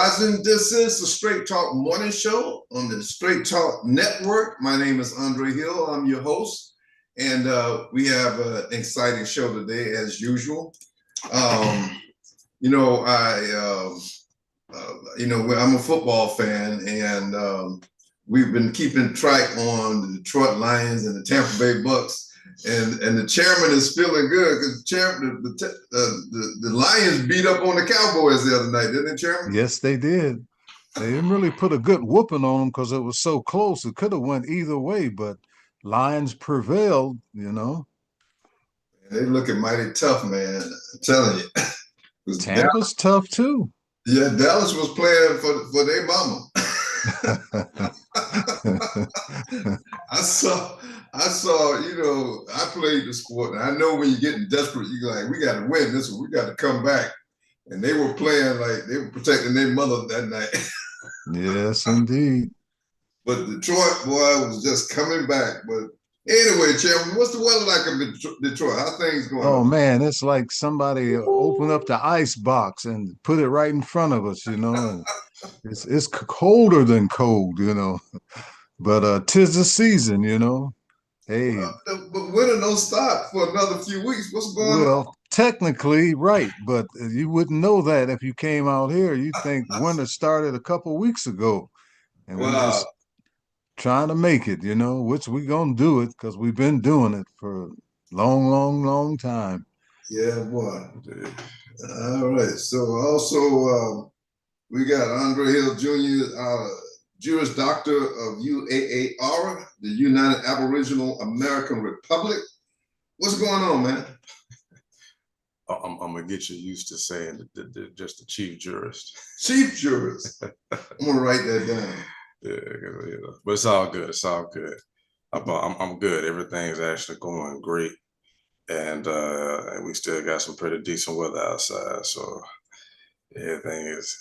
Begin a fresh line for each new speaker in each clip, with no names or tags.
Rising. This is the Straight Talk Morning Show on the Straight Talk Network. My name is Andre Hill. I'm your host, and we have an exciting show today, as usual. I'm a football fan, and we've been keeping track on the Detroit Lions and the Tampa Bay Bucks. And the chairman is feeling good because the Lions beat up on the Cowboys the other night, didn't they, Chairman?
Yes, they did. They didn't really put a good whooping on them because it was so close. It could have went either way, but Lions prevailed,
They looking mighty tough, man. I'm telling you.
Tampa's tough too.
Yeah, Dallas was playing for their mama. I saw, I played the sport, and I know when you're getting desperate, you're like, we got to win this one. We got to come back. And they were playing like they were protecting their mother that night.
Yes, indeed.
But Detroit, boy, was just coming back. But anyway, Chairman, what's the weather like in Detroit? How things going?
Oh, man, it's like somebody opened up the ice box and put it right in front of us, and it's colder than cold, But 'tis the season, Hey.
But winter don't start for another few weeks. What's going on?
Well, technically, right, but you wouldn't know that if you came out here. You think winter started a couple weeks ago, and we're just trying to make it, which we gonna do it because we've been doing it for a long, long, long time.
Yeah, boy. All right. So also we got Andre Hill Jr., Juris Doctor of UAAR, the United Aboriginal American Republic. What's going on, man?
I'm gonna get you used to saying just the chief jurist.
Chief jurist. I'm gonna write that down.
Yeah, but it's all good. It's all good. I'm good. Everything's actually going great, and we still got some pretty decent weather outside, so everything is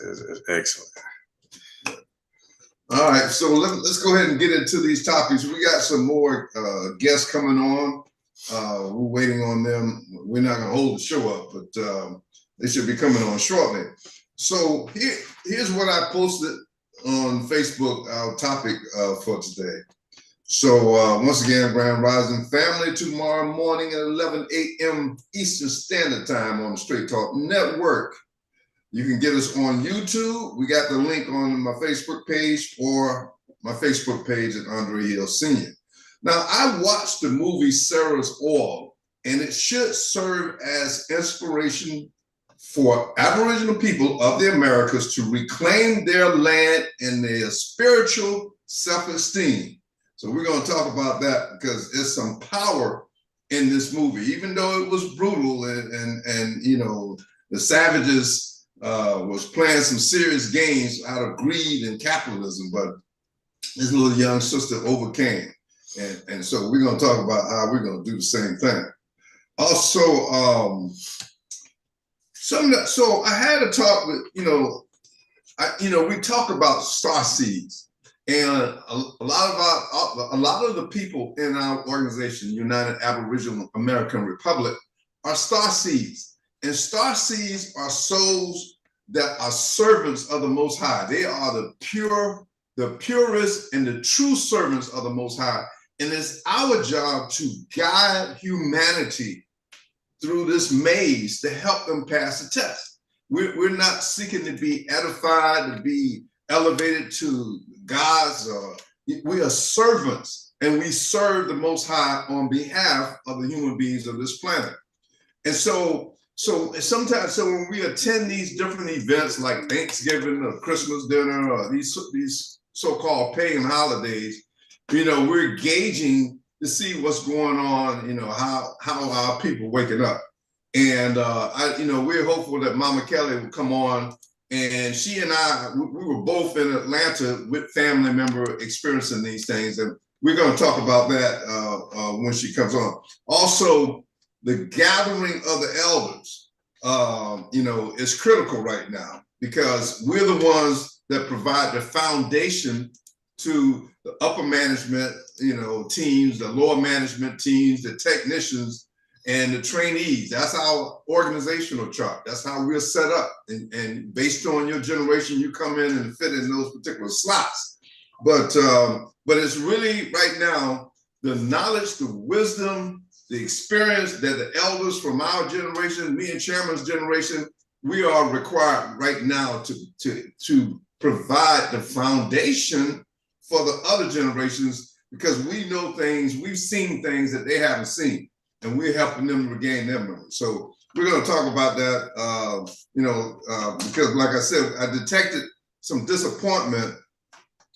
excellent.
All right, so let's go ahead and get into these topics. We got some more guests coming on. We're waiting on them. We're not going to hold the show up, but they should be coming on shortly. So here's what I posted on Facebook, our topic for today. So once again, Grand Rising family, tomorrow morning at 11 a.m. Eastern Standard Time on the Straight Talk Network. You can get us on YouTube. We got the link on my Facebook page or my Facebook page at Andre Hill Sr. Now, I watched the movie Sarah's Oil, and it should serve as inspiration for Aboriginal people of the Americas to reclaim their land and their spiritual self-esteem. So we're going to talk about that because there's some power in this movie, even though it was brutal and the savages was playing some serious games out of greed and capitalism, but this little young sister overcame. And so we're going to talk about how we're going to do the same thing. Also, so I had a talk with, we talk about star seeds, and a lot of the people in our organization, United Aboriginal American Republic, are star seeds. And star seeds are souls that are servants of the Most High. They are the purest and the true servants of the Most High. And it's our job to guide humanity through this maze to help them pass the test. We're not seeking to be edified, to be elevated to gods. We are servants, and we serve the Most High on behalf of the human beings of this planet. And so sometimes, when we attend these different events like Thanksgiving or Christmas dinner or these so-called pagan holidays, we're gauging to see what's going on, how our people waking up. And we're hopeful that Mama Kelly will come on, and she and I, we were both in Atlanta with family member experiencing these things, and we're going to talk about that when she comes on. Also, the gathering of the elders, is critical right now because we're the ones that provide the foundation to the upper management, teams, the lower management teams, the technicians, and the trainees. That's our organizational chart. That's how we're set up. And based on your generation, you come in and fit in those particular slots. But it's really right now the knowledge, the wisdom, the experience that the elders from our generation, me and Chairman's generation, we are required right now to provide the foundation for the other generations, because we know things, we've seen things that they haven't seen, and we're helping them regain their memory. So we're going to talk about that, because like I said, I detected some disappointment,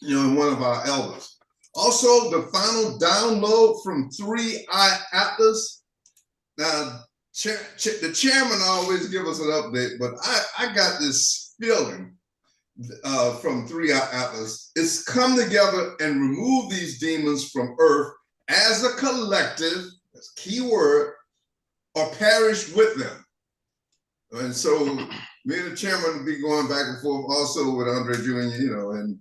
in one of our elders. Also, the final download from 3i Atlas. Now, the chairman always give us an update, but I got this feeling from 3i Atlas. It's come together and remove these demons from Earth as a collective, that's key word, or perish with them. And so me and the chairman will be going back and forth also with Andre Jr., and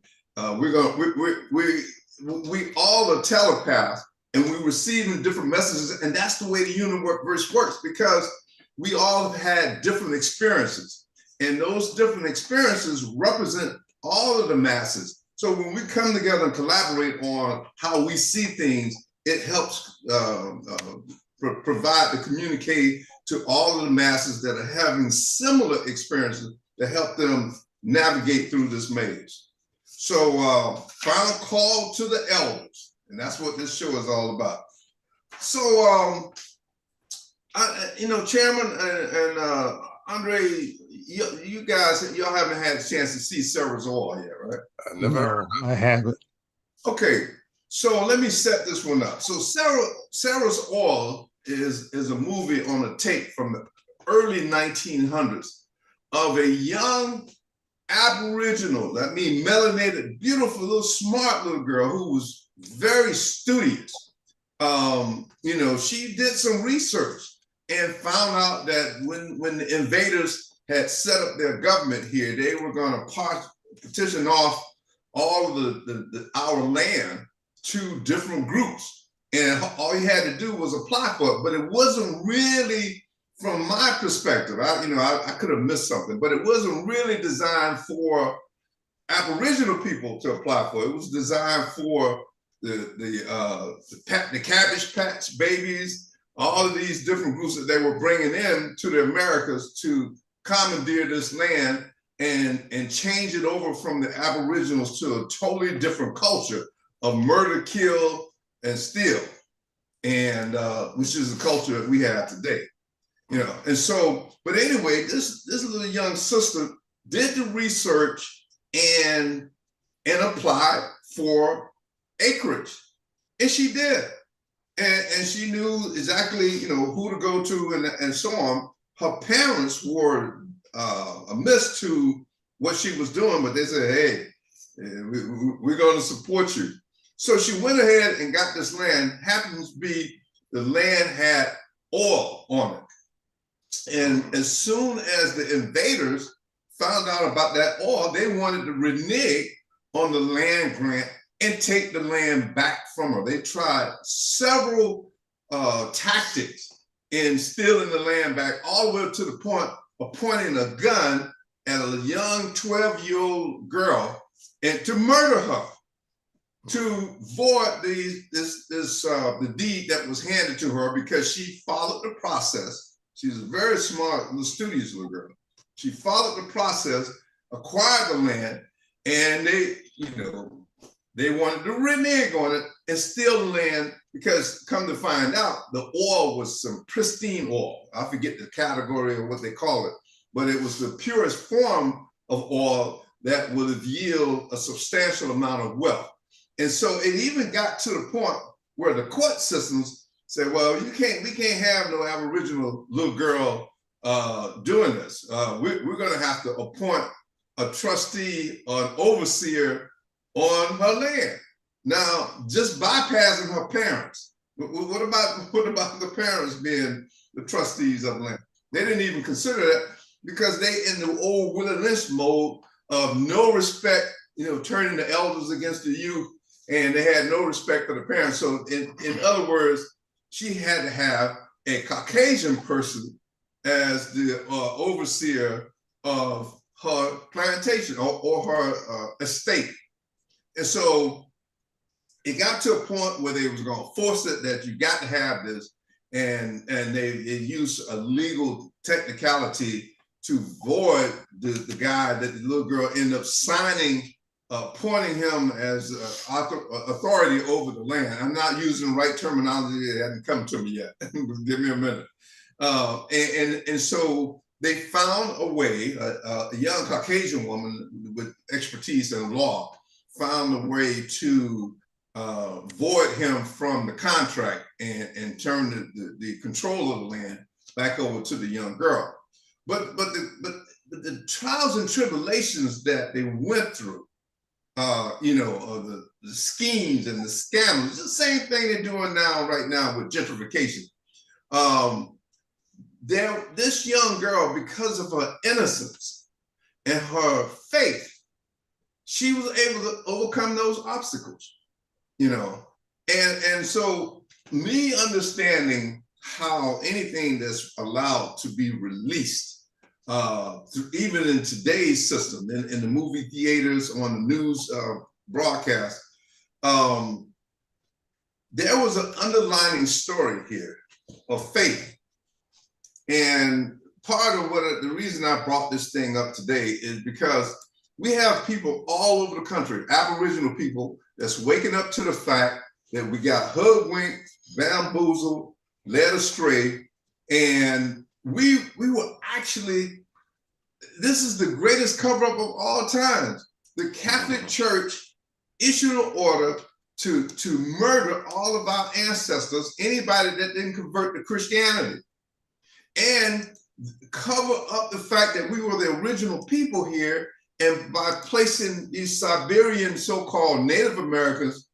we all are telepaths, and we receive different messages, and that's the way the universe works, because we all have had different experiences, and those different experiences represent all of the masses. So when we come together and collaborate on how we see things, it helps provide to communicate to all of the masses that are having similar experiences to help them navigate through this maze. So final call to the elders, and that's what this show is all about. So, Chairman and Andre, you guys, y'all haven't had a chance to see Sarah's Oil yet, right?
I never heard.
I haven't.
Okay, so let me set this one up. So Sarah's Oil is a movie on a tape from the early 1900s of a young Aboriginal, that means melanated, beautiful, little smart little girl who was very studious. She did some research and found out that when the invaders had set up their government here, they were going to partition off all of our land to different groups, and all you had to do was apply for it. But it wasn't really, from my perspective, I could have missed something, but it wasn't really designed for Aboriginal people to apply for. It was designed for the Cabbage Patch Babies, all of these different groups that they were bringing in to the Americas to commandeer this land and change it over from the Aboriginals to a totally different culture of murder, kill, and steal, and which is the culture that we have today. And so, but anyway, this little young sister did the research and applied for acreage, and she did, and she knew exactly who to go to and so on. Her parents were amiss to what she was doing, but they said, "Hey, we're going to support you." So she went ahead and got this land. Happens to be the land had oil on it. And as soon as the invaders found out about that oil, they wanted to renege on the land grant and take the land back from her. They tried several tactics in stealing the land back, all the way to the point of pointing a gun at a young 12-year-old girl and to murder her, to void the deed that was handed to her, because she followed the process. She's a very smart, studious little girl. She followed the process, acquired the land, and they wanted to renege on it and steal the land, because come to find out, the oil was some pristine oil. I forget the category or what they call it, but it was the purest form of oil that would have yielded a substantial amount of wealth. And so it even got to the point where the court systems said, well, we can't have no Aboriginal little girl doing this. We're going to have to appoint a trustee or an overseer on her land. Now, just bypassing her parents. What about the parents being the trustees of land? They didn't even consider that, because they in the old Willie Lynch mode of no respect, turning the elders against the youth, and they had no respect for the parents. So in other words, she had to have a Caucasian person as the overseer of her plantation or her estate. And so it got to a point where they was going to force it that you got to have this, and they used a legal technicality to void the guy that the little girl ended up signing, appointing him as authority over the land. I'm not using the right terminology; it hasn't come to me yet. Give me a minute. And so they found a way. A young Caucasian woman with expertise in law found a way to void him from the contract and turn the control of the land back over to the young girl. But the trials and tribulations that they went through, the schemes and the scandals, it's the same thing they're doing right now with gentrification. This young girl, because of her innocence and her faith, she was able to overcome those obstacles, and so me understanding how anything that's allowed to be released, even in today's system, in the movie theaters, on the news broadcast, there was an underlying story here of faith. And part of the reason I brought this thing up today is because we have people all over the country, Aboriginal people, that's waking up to the fact that we got hoodwinked, bamboozled, led astray, and we were actually, this is the greatest cover-up of all times. The Catholic Church issued an order to murder all of our ancestors, anybody that didn't convert to Christianity, and cover up the fact that we were the original people here. And by placing these Siberian so-called Native Americans,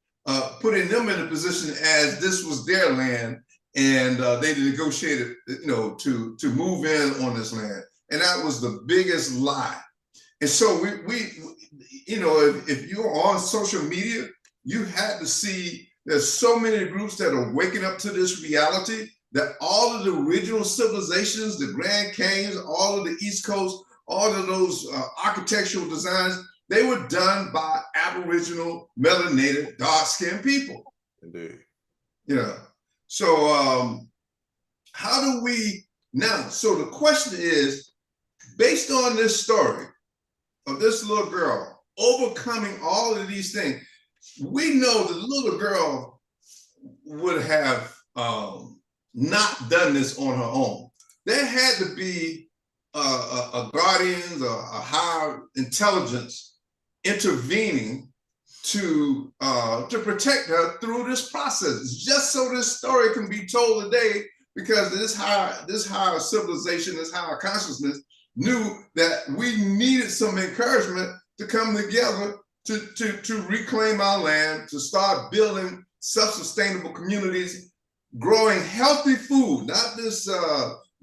putting them in a position as this was their land, and they negotiated, to move in on this land. And that was the biggest lie. And so if you're on social media, you had to see there's so many groups that are waking up to this reality that all of the original civilizations, the Grand Canyons, all of the East Coast, all of those architectural designs, they were done by Aboriginal, melanated, dark-skinned people.
Indeed.
So how do we now? So the question is, based on this story of this little girl overcoming all of these things, we know the little girl would have not done this on her own. There had to be a guardian, a higher intelligence intervening to protect her through this process, just so this story can be told today, because this higher civilization, this higher consciousness knew that we needed some encouragement to come together to reclaim our land, to start building self-sustainable communities, growing healthy food, not this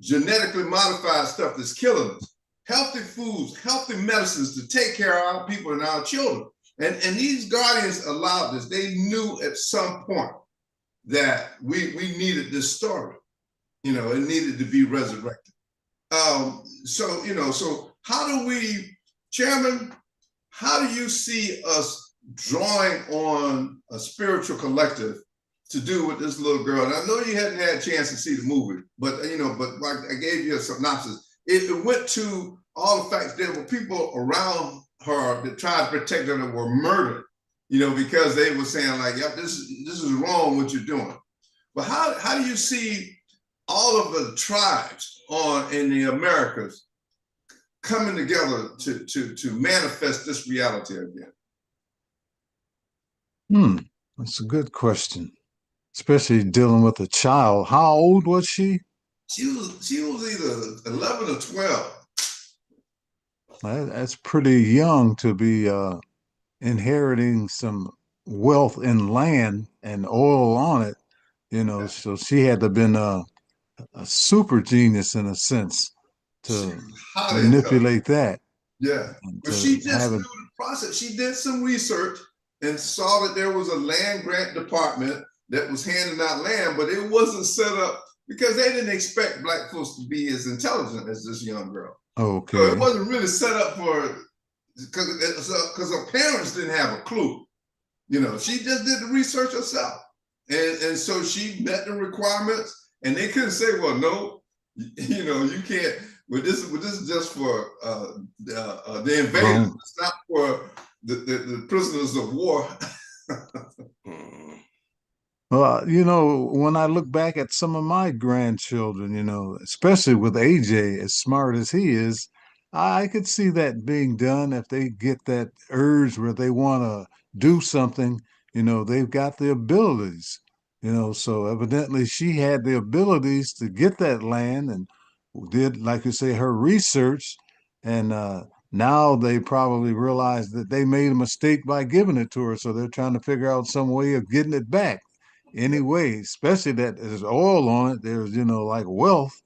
genetically modified stuff that's killing us. Healthy foods, healthy medicines to take care of our people and our children. And these guardians allowed this. They knew at some point that we needed this story. It needed to be resurrected. So how do we, Chairman, how do you see us drawing on a spiritual collective to do with this little girl? And I know you hadn't had a chance to see the movie, but like I gave you a synopsis. It went to all the facts. There were people around her that tried to protect her that were murdered, because they were saying like, "Yep, this is wrong what you're doing." But how do you see all of the tribes in the Americas coming together to manifest this reality again?
That's a good question, especially dealing with a child. How old was she?
She was either 11 or 12.
That's pretty young to be inheriting some wealth in land and oil on it, So she had to have been a super genius in a sense to manipulate that.
Yeah, but she just knew the process. She did some research and saw that there was a land grant department that was handing out land, but it wasn't set up because they didn't expect black folks to be as intelligent as this young girl.
Okay.
So it wasn't really set up for, because her parents didn't have a clue. You know, she just did the research herself. And so she met the requirements, and they couldn't say, well, no, you know, you can't. But this is just for the invaders. It's not for the prisoners of war.
Well, you know, when I look back at some of my grandchildren, you know, especially with AJ, as smart as he is, I could see that being done if they get that urge where they want to do something. You know, they've got the abilities, you know, so evidently she had the abilities to get that land and did, like you say, her research. And now they probably realize that they made a mistake by giving it to her. So they're trying to figure out some way of getting it back anyway, especially that there's oil on it. There's, you know, like wealth,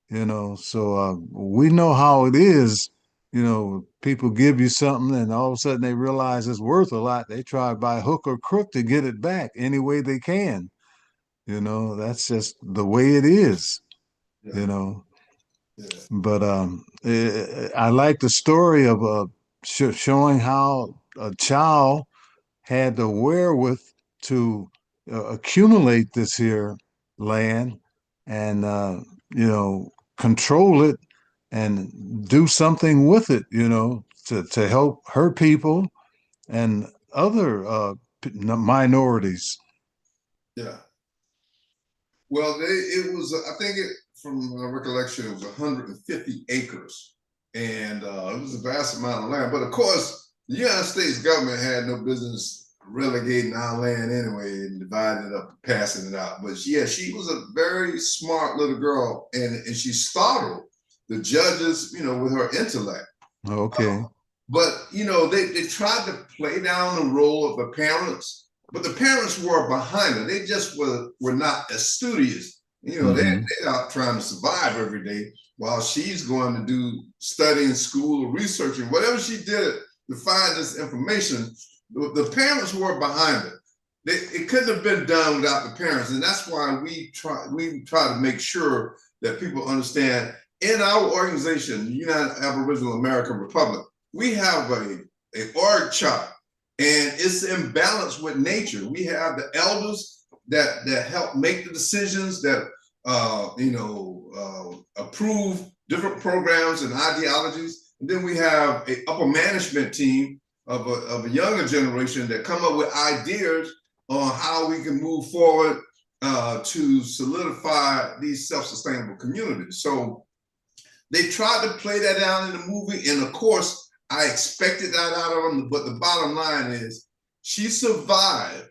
you know. So we know how it is. You know, people give you something and all of a sudden they realize it's worth a lot. They try by hook or crook to get it back any way they can. You know, that's just the way it is,
Yeah.
you know.
Yeah.
But I like the story of showing how a child had the wherewith to accumulate this here land and you know, control it and do something with it, you know, to help her people and other minorities.
Yeah. Well, it was, I think from my recollection, it was 150 acres. And it was a vast amount of land. But of course, the United States government had no business relegating our land anyway and dividing it up and passing it out. But yeah, she was a very smart little girl, and she startled the judges, you know, with her intellect.
Okay.
But, you know, they tried to play down the role of the parents, but the parents were behind her. They just were not as studious. You know, they're out trying to survive every day while she's going to do studying, school, or researching. Whatever she did to find this information, the parents were behind it. It couldn't have been done without the parents. And that's why we try to make sure that people understand in our organization, the United Aboriginal American Republic, we have a org chart, and it's in balance with nature. We have the elders that help make the decisions, that approve different programs and ideologies. And then we have an upper management team of a younger generation that come up with ideas on how we can move forward to solidify these self-sustainable communities. So they tried to play that out in the movie, and of course, I expected that out of them, but the bottom line is she survived,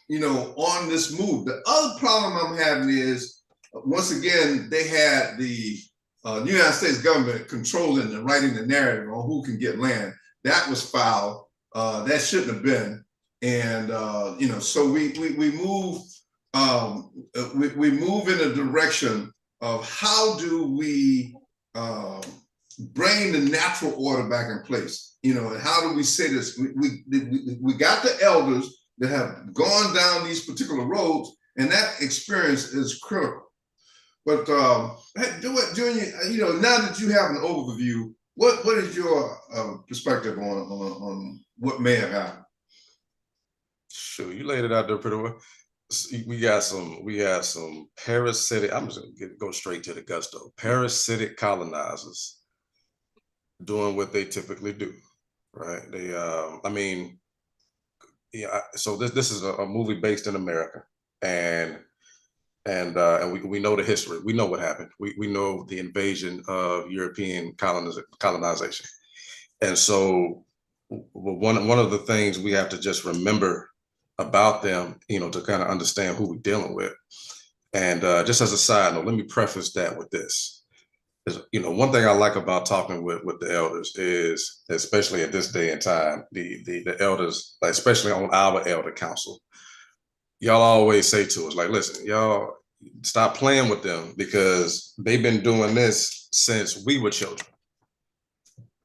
you know, on this move. The other problem I'm having is, once again, they had the United States government controlling and writing the narrative on who can get land. That was foul. That shouldn't have been. And you know, so we move in a direction of how do we bring the natural order back in place, you know, and how do we say this? We got the elders that have gone down these particular roads, and that experience is critical. But Junior, you know, now that you have an overview, what is your perspective on what may have happened?
Sure, you laid it out there pretty well. We got some parasitic. I'm just gonna go straight to the gusto. Parasitic colonizers doing what they typically do, right? They, I mean, yeah. So this is a movie based in America, and we know the history. We know what happened. We know the invasion of European colonization, and so one of the things we have to just remember about them, you know, to kind of understand who we're dealing with. And just as a side note, let me preface that with this. You know, one thing I like about talking with the elders is, especially at this day and time, the elders, especially on our elder council, y'all always say to us, like, listen, y'all stop playing with them because they've been doing this since we were children,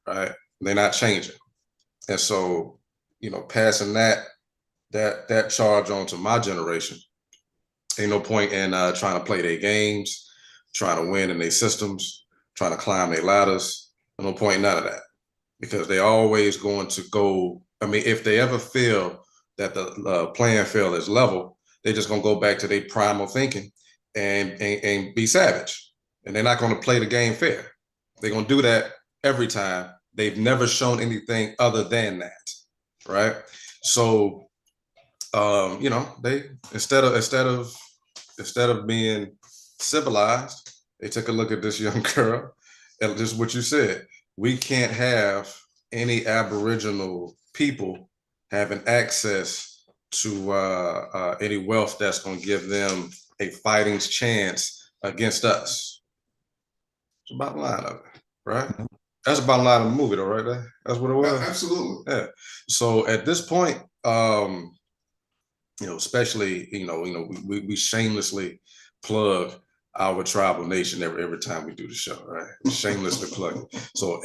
right? They're not changing. And so, you know, passing that charge on to my generation Ain't no point in trying to play their games, trying to win in their systems, trying to climb their ladders. No point in none of that, because they're always going to go. I mean, if they ever feel that the playing field is level, they're just gonna go back to their primal thinking and be savage, and they're not going to play the game fair. They're gonna do that every time. They've never shown anything other than that, right? So, you know, they instead of being civilized, they took a look at this young girl, and just what you said. We can't have any Aboriginal people having access to any wealth that's going to give them a fighting chance against us. It's the bottom line of it, right? That's the bottom line of the movie, though, right there. That's what it was.
Absolutely.
Yeah. So at this point, you know, especially, we shamelessly plug our tribal nation every time we do the show, right? Shamelessly plug it. So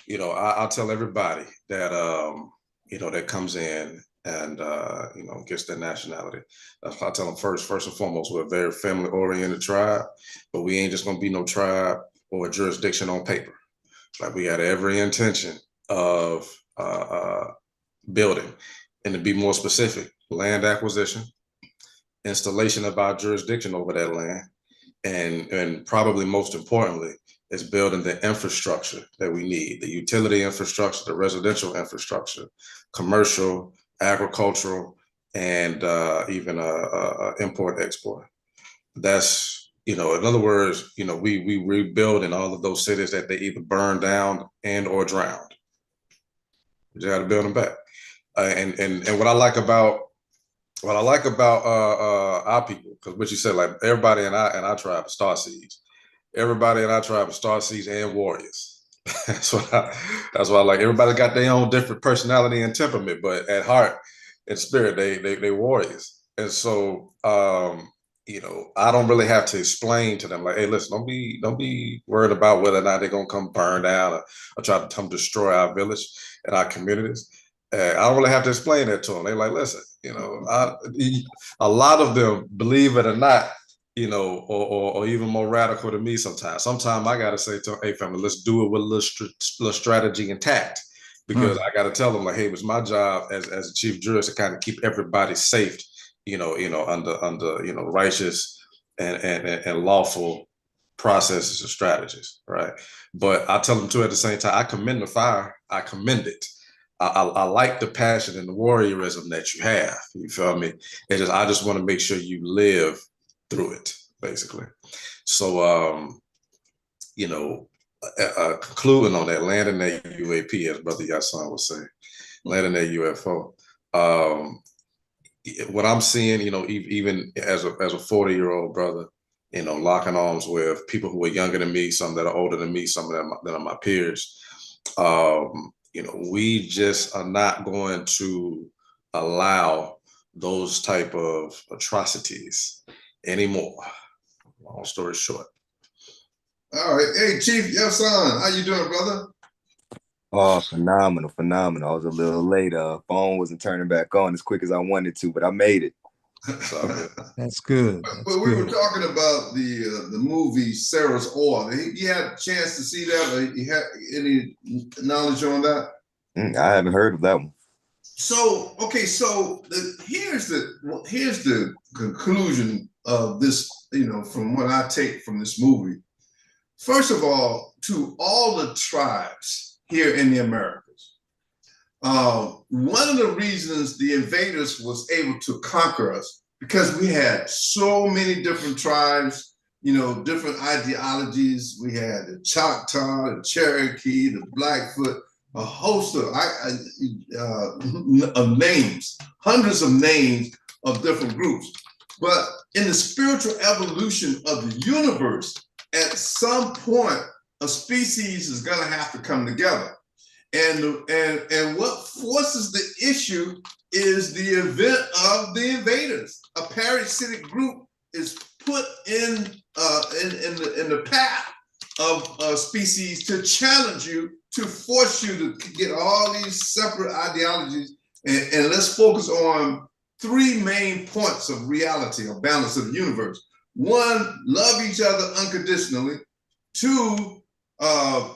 I'll tell everybody that that comes in and gets their nationality. That's why I tell them first and foremost, we're a very family oriented tribe, but we ain't just gonna be no tribe or a jurisdiction on paper. Like, we got every intention of building. And to be more specific, land acquisition, installation of our jurisdiction over that land, and probably most importantly, is building the infrastructure that we need, the utility infrastructure, the residential infrastructure, commercial, agricultural, and even import export. That's, in other words, we rebuild in all of those cities that they either burned down and or drowned. We just got to build them back. And what I like about our people, because what you said, like, everybody in our tribe is star seeds. Everybody in our tribe is star seeds and warriors. That's why I like. Everybody got their own different personality and temperament, but at heart and spirit, they warriors. And so I don't really have to explain to them, like, hey, listen, don't be worried about whether or not they're gonna come burn down or try to come destroy our village and our communities. I don't really have to explain that to them. They're like, listen, a lot of them, believe it or not, or even more radical than me sometimes. Sometimes I got to say to them, hey, family, let's do it with a little strategy and tact, because I got to tell them, like, hey, it was my job as a chief jurist to kind of keep everybody safe, under righteous and lawful processes and strategies, right? But I tell them too, at the same time, I commend the fire. I commend it. I like the passion and the warriorism that you have. You feel me? I just want to make sure you live through it, basically. So, concluding on that, landing that UAP, as Brother Yasan was saying, landing that UFO. What I'm seeing, even as a 40-year-old brother, locking arms with people who are younger than me, some that are older than me, some that are my peers. We just are not going to allow those type of atrocities anymore. Long story short.
All right. Hey, Chief Yasan, how you doing, brother?
Oh, phenomenal. I was a little late. Phone wasn't turning back on as quick as I wanted to, but I made it.
That's good.
But we were talking about the movie Sarah's Oil. You had a chance to see that, or you had any knowledge on that?
I haven't heard of that one.
So, okay, so here's the conclusion of this, from what I take from this movie. First of all, to all the tribes here in the Americas, one of the reasons the invaders was able to conquer us, because we had so many different tribes, different ideologies. We had the Choctaw, the Cherokee, the Blackfoot, a host of names, hundreds of names of different groups. But in the spiritual evolution of the universe, at some point, a species is going to have to come together. And what forces the issue is the event of the invaders. A parasitic group is put in the path of species to challenge you, to force you to get all these separate ideologies, and let's focus on three main points of reality or balance of the universe. One, love each other unconditionally. Two,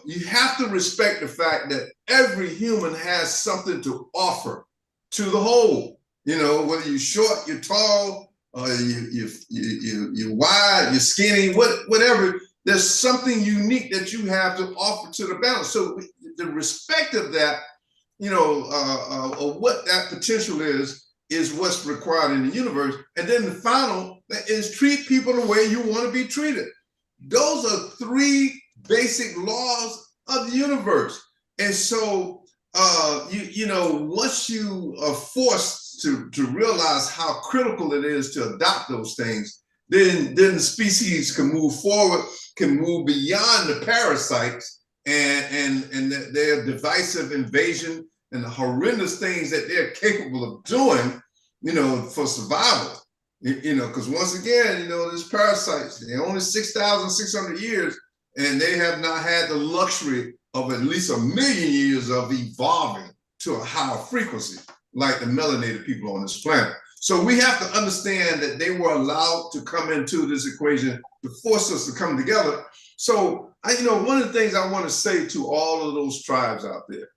you have to respect the fact that every human has something to offer to the whole. You know, whether you're short, you're tall, you're wide, you're skinny, whatever. There's something unique that you have to offer to the balance. So the respect of that, you know, or what that potential is what's required in the universe. And then the final is treat people the way you want to be treated. Those are three basic laws of the universe. And so, you know, once you are forced to realize how critical it is to adopt those things, then the species can move forward, can move beyond the parasites and their divisive invasion and the horrendous things that they're capable of doing, you know, for survival. You know, because once again, you know, these parasites, they're only 6,600 years, and they have not had the luxury of at least 1 million years of evolving to a higher frequency, like the melanated people on this planet. So we have to understand that they were allowed to come into this equation to force us to come together. So, you know, one of the things I want to say to all of those tribes out there,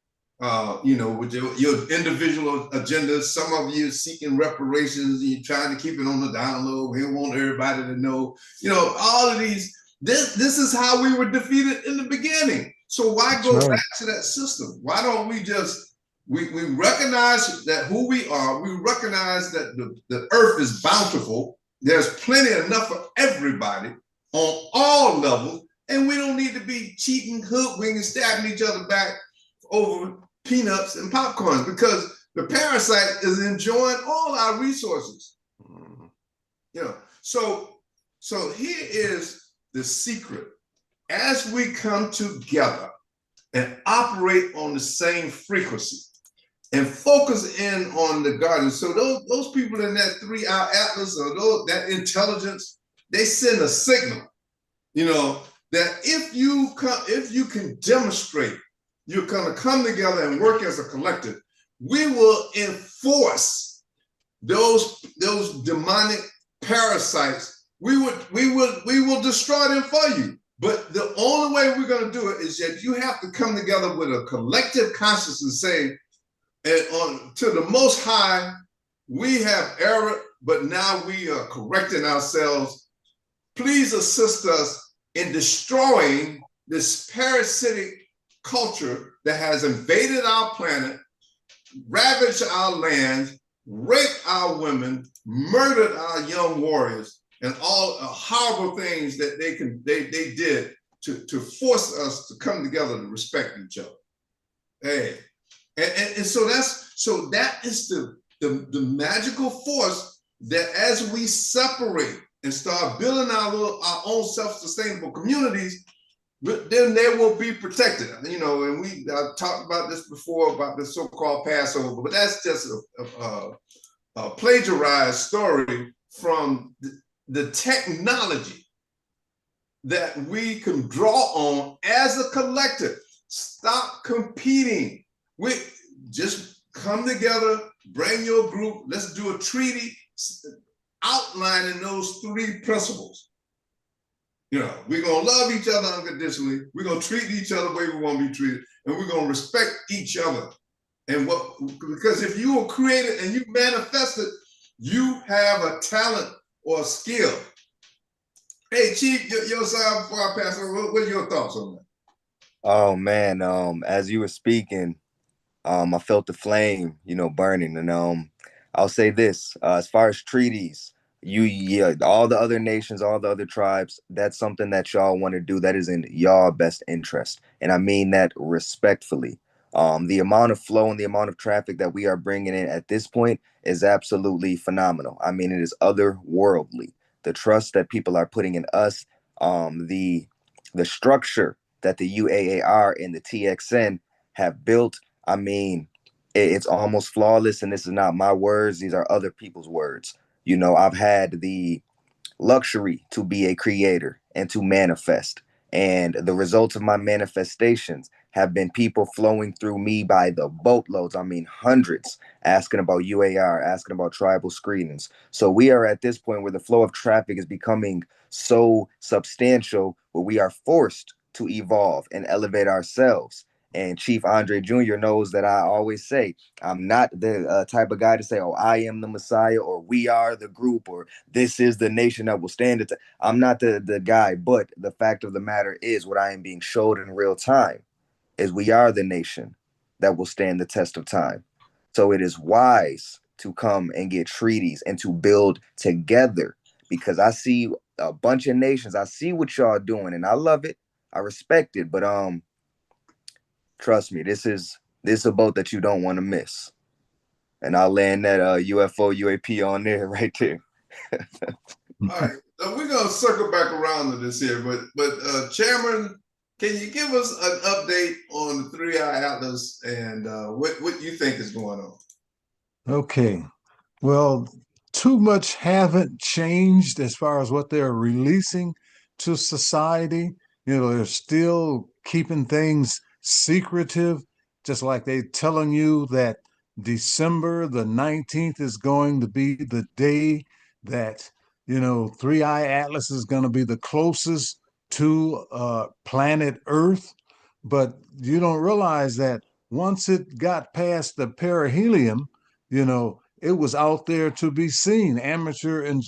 you know, with your individual agendas, some of you seeking reparations, and you're trying to keep it on the down low. We don't want everybody to know, you know, all of these. This is how we were defeated in the beginning. So why go back to that system? Why don't we just we recognize that who we are? We recognize that the earth is bountiful. There's plenty enough for everybody on all levels, and we don't need to be cheating, hoodwinking, stabbing each other back over peanuts and popcorn, because the parasite is enjoying all our resources. You know, so here is the secret. As we come together and operate on the same frequency and focus in on the garden, so those people in that 3-hour atlas or that intelligence, they send a signal, you know, that if you can demonstrate you're going to come together and work as a collective, we will enforce those demonic parasites. We will destroy them for you. But the only way we're going to do it is that you have to come together with a collective consciousness, saying, to the Most High, we have erred, but now we are correcting ourselves. Please assist us in destroying this parasitic culture that has invaded our planet, ravaged our land, raped our women, murdered our young warriors, and all horrible things that they did to force us to come together to respect each other. Hey, and so that is the magical force that as we separate and start building our own self-sustainable communities, but then they will be protected. You know, and we talked about this before about the so-called Passover, but that's just a plagiarized story from the technology that we can draw on as a collective. Stop competing. We just come together, bring your group, let's do a treaty outlining those 3 principles. You know, we're going to love each other unconditionally. We're going to treat each other the way we want to be treated. And we're going to respect each other. And because if you were created and you manifested, you have a talent or a skill. Hey, Chief, your side before I pass over, what are your thoughts on that?
Oh, man. As you were speaking, I felt the flame, you know, burning. And I'll say this, as far as treaties, all the other nations, all the other tribes, that's something that y'all want to do. That is in y'all best interest. And I mean that respectfully. The amount of flow and the amount of traffic that we are bringing in at this point is absolutely phenomenal. I mean, it is otherworldly. The trust that people are putting in us, the structure that the UAAR and the TXN have built, I mean, it's almost flawless. And this is not my words. These are other people's words. You know, I've had the luxury to be a creator and to manifest. And the results of my manifestations have been people flowing through me by the boatloads. I mean, hundreds, asking about UAR, asking about tribal screenings. So we are at this point where the flow of traffic is becoming so substantial where we are forced to evolve and elevate ourselves. And Chief Andre Jr. knows that I always say, I'm not the type of guy to say, oh, I am the Messiah, or we are the group, or this is the nation that will stand it. I'm not the guy, but the fact of the matter is what I am being showed in real time is we are the nation that will stand the test of time. So it is wise to come and get treaties and to build together, because I see a bunch of nations. I see what y'all doing and I love it. I respect it, but trust me, this is a boat that you don't want to miss. And I'll land that UFO UAP on there right there.
All right, we're gonna circle back around to this here, but Chairman, can you give us an update on the Three Eye Atlas and what you think is going on?
Okay. Well, too much haven't changed as far as what they're releasing to society. You know, they're still keeping things secretive, just like they're telling you that December the 19th is going to be the day that, you know, Three Eye Atlas is going to be the closest to planet Earth. But you don't realize that once it got past the perihelion, you know, it was out there to be seen. Amateur and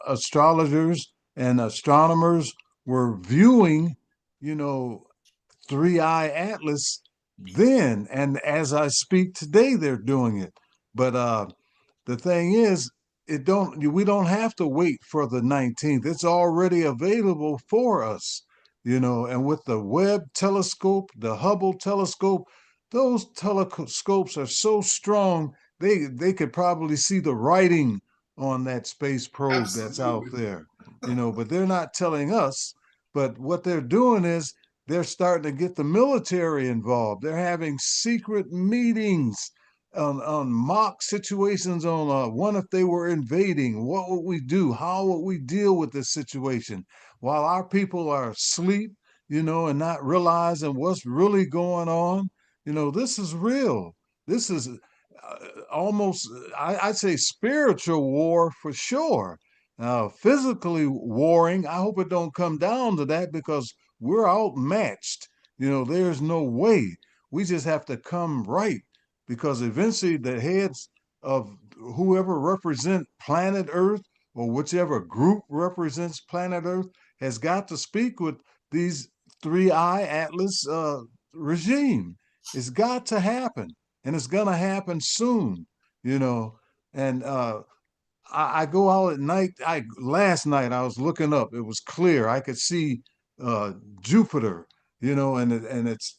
astrologers and astronomers were viewing, you know, Three Eye Atlas then, and as I speak today, they're doing it. But the thing is, we don't have to wait for the 19th. It's already available for us, you know. And with the Webb telescope, the Hubble telescope, those telescopes are so strong they could probably see the writing on that space probe that's out
Absolutely.
there, you know. But they're not telling us. But what they're doing is they're starting to get the military involved. They're having secret meetings on mock situations on what if they were invading, what would we do, how would we deal with this situation while our people are asleep, you know, and not realizing what's really going on. You know, this is real. This is almost, I'd say, spiritual war for sure. Physically warring, I hope it don't come down to that, because we're outmatched. You know, there's no way. We just have to come right, because eventually the heads of whoever represent planet Earth, or whichever group represents planet Earth, has got to speak with these Three Eye Atlas regime. It's got to happen, and it's gonna happen soon, you know. And I go out at night. I Last night I was looking up. It was clear. I could see Jupiter, you know, and it's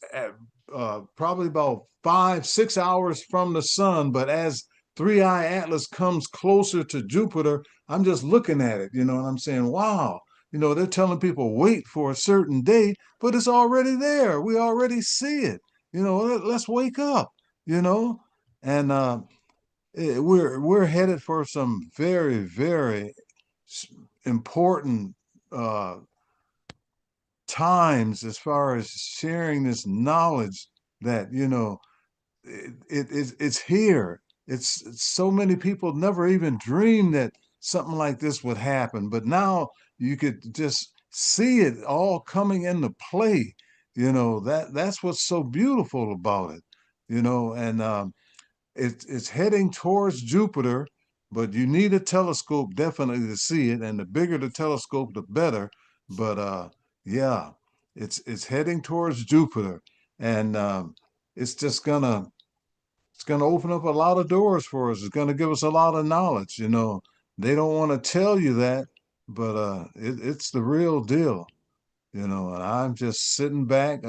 probably about 5 6 hours from the sun. But as Three Eye Atlas comes closer to Jupiter, I'm just looking at it, you know, and I'm saying, wow, you know, they're telling people wait for a certain day, but it's already there. We already see it. You know, let's wake up, you know, and we're headed for some very important uh, times as far as sharing this knowledge that, you know, it's here. It's so many people never even dreamed that something like this would happen, but now you could just see it all coming into play. You know, that's what's so beautiful about it. You know, and it's heading towards Jupiter, but you need a telescope definitely to see it, and the bigger the telescope, the better. But yeah, it's heading towards Jupiter, and it's just gonna open up a lot of doors for us. It's gonna give us a lot of knowledge. You know, they don't want to tell you that, but it's the real deal. You know, and I'm just sitting back,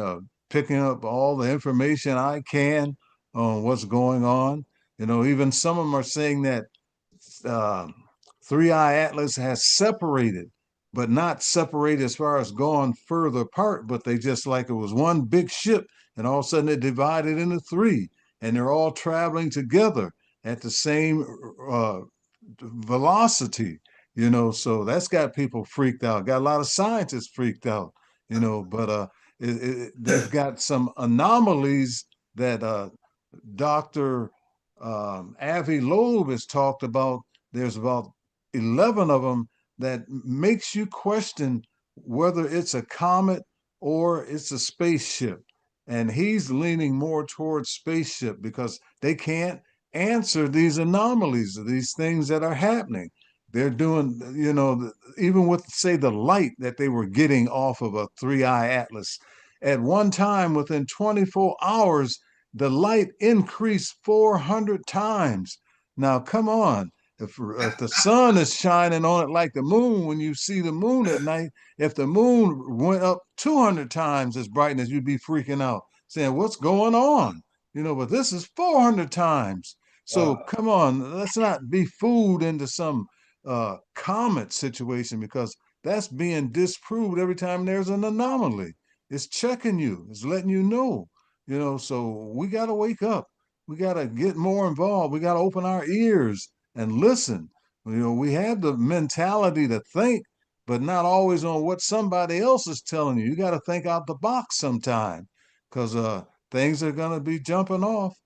picking up all the information I can on what's going on. You know, even some of them are saying that uh, Three Eye Atlas has separated, but not separated as far as going further apart, but they just like it was one big ship, and all of a sudden it divided into three, and they're all traveling together at the same velocity, you know. So that's got people freaked out, got a lot of scientists freaked out, you know. But they've got some anomalies that Dr. Avi Loeb has talked about. There's about 11 of them that makes you question whether it's a comet or it's a spaceship. And he's leaning more towards spaceship because they can't answer these anomalies, these things that are happening. They're doing, even with, say, the light that they were getting off of a 3-eye atlas. At one time, within 24 hours, the light increased 400 times. Now, come on. If the sun is shining on it like the moon, when you see the moon at night, if the moon went up 200 times as brightness, you'd be freaking out, saying, what's going on? But this is 400 times. So come on, let's not be fooled into some comet situation, because that's being disproved every time there's an anomaly. It's checking you, it's letting you know, so we got to wake up. We got to get more involved. We got to open our ears and listen. We have the mentality to think, but not always on what somebody else is telling you. You got to think out the box sometime, because things are going to be jumping off,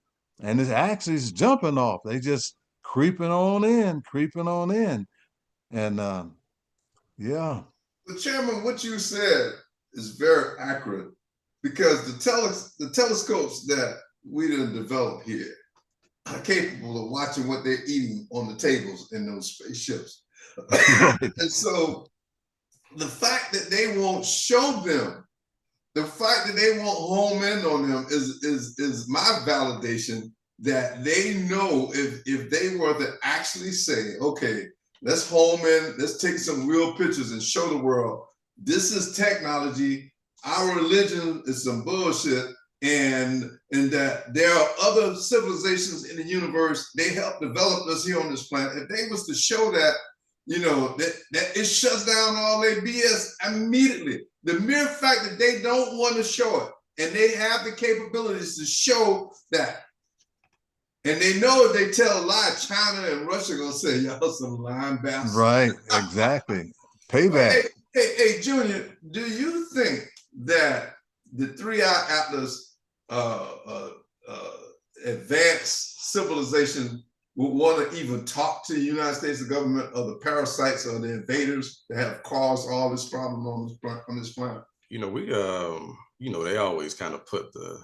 and it actually is jumping off. They just creeping on in. And yeah.
But Chairman, what you said is very accurate, because the telescopes that we done developed here are capable of watching what they're eating on the tables in those spaceships. And so the fact that they won't show them, the fact that they won't home in on them is my validation that they know if they were to actually say, okay, let's home in, let's take some real pictures and show the world, this is technology, our religion is some bullshit, and that there are other civilizations in the universe, they helped develop us here on this planet. If they was to show that, that it shuts down all their BS immediately. The mere fact that they don't want to show it, and they have the capabilities to show that. And they know if they tell a lie, China and Russia are gonna say, y'all some lying bastards.
Right, exactly. Payback.
Hey, Junior, do you think that the 3-eye atlas advanced civilization would want to even talk to the United States government of the parasites or the invaders that have caused all this problem on this planet?
They always kind of put the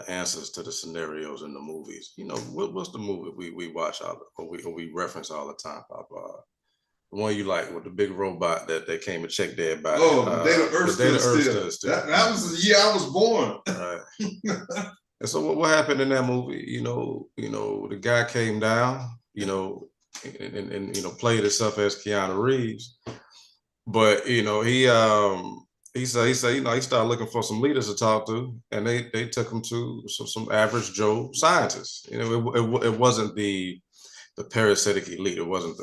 answers to the scenarios in the movies. What's the movie we watch or we reference all the time, Papa? The one you like with the big robot that they came and checked everybody.
Oh, the day the Earth stood still. That was the year I was born.
Right. And so what happened in that movie? The guy came down, and played himself as Keanu Reeves, but he started looking for some leaders to talk to, and they took him to some average Joe scientists. It wasn't the parasitic elite. It wasn't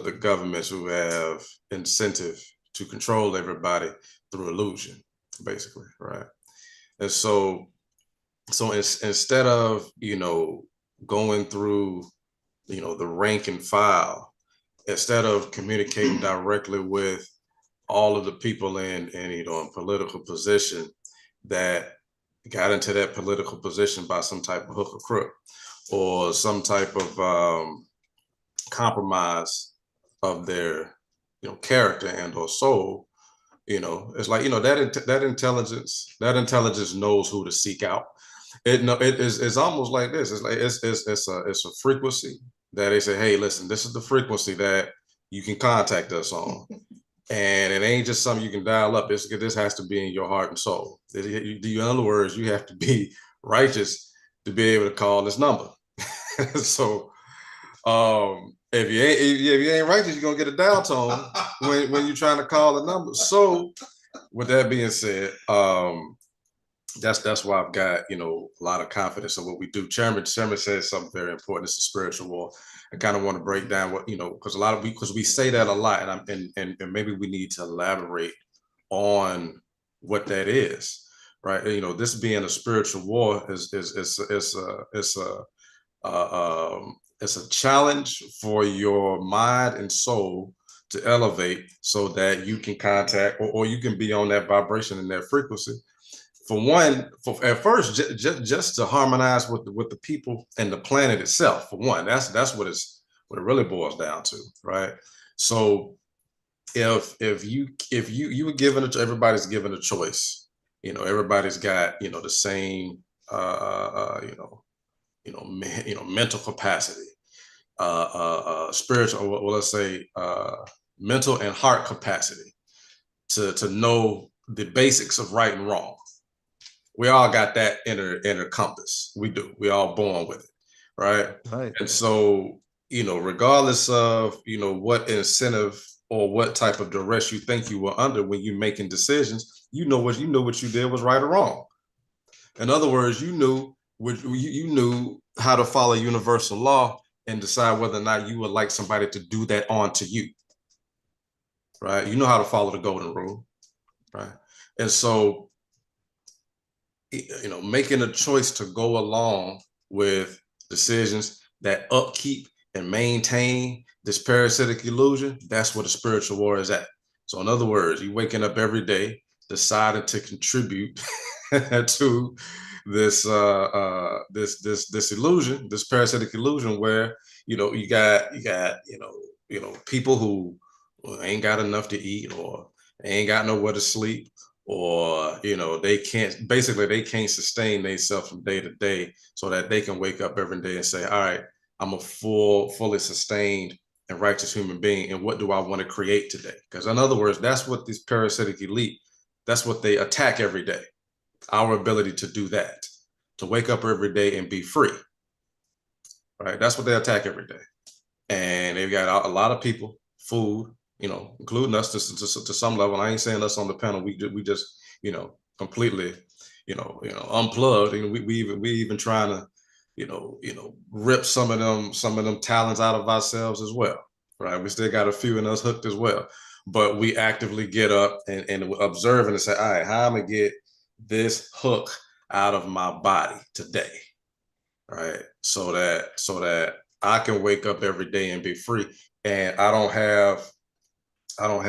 the governments who have incentive to control everybody through illusion, basically, right? And so instead of going through the rank and file, instead of communicating directly with all of the people in political position that got into that political position by some type of hook or crook, or some type of compromise of their character and or soul, it's like that intelligence knows who to seek out. It's almost like this. It's like it's a frequency that they say, hey, listen, this is the frequency that you can contact us on. And it ain't just something you can dial up. This has to be in your heart and soul. In other words, you have to be righteous to be able to call this number. So if you ain't righteous, you're gonna get a dial tone when you're trying to call a number. So with that being said, that's why I've got a lot of confidence in what we do. Chairman said something very important. It's a spiritual war. I kind of want to break down what because we say that a lot, and maybe we need to elaborate on what that is, right? This being a spiritual war is a challenge for your mind and soul to elevate so that you can contact or you can be on that vibration and that frequency. For one, at first, just to harmonize with the people and the planet itself. For one, that's what it really boils down to, right? So if you were given everybody's given a choice, everybody's got the same mental capacity, spiritual, well, let's say mental and heart capacity to know the basics of right and wrong. We all got that inner compass. We do. We all born with it, right?
Right.
And so, regardless of what incentive or what type of duress you think you were under when you're making decisions, you know what you did was right or wrong. In other words, you knew how to follow universal law and decide whether or not you would like somebody to do that onto you, right? You know how to follow the golden rule, right? And so, making a choice to go along with decisions that upkeep and maintain this parasitic illusion, that's where the spiritual war is at. So in other words, you waking up every day deciding to contribute to this illusion, this parasitic illusion, where you got people who ain't got enough to eat, or ain't got nowhere to sleep, or they can't sustain themselves from day to day, so that they can wake up every day and say, all right, I'm a fully sustained and righteous human being, and what do I want to create today? Because in other words, that's what this parasitic elite, that's what they attack every day. Our ability to do that, to wake up every day and be free, right? That's what they attack every day. And they've got a lot of people, food, including us to some level. I ain't saying us on the panel. We just completely, unplugged. We even trying to, rip some of them talents out of ourselves as well, right? We still got a few in us hooked as well, but we actively get up and observe and say, all right, how am I gonna get this hook out of my body today, right? So that I can wake up every day and be free, and I don't have a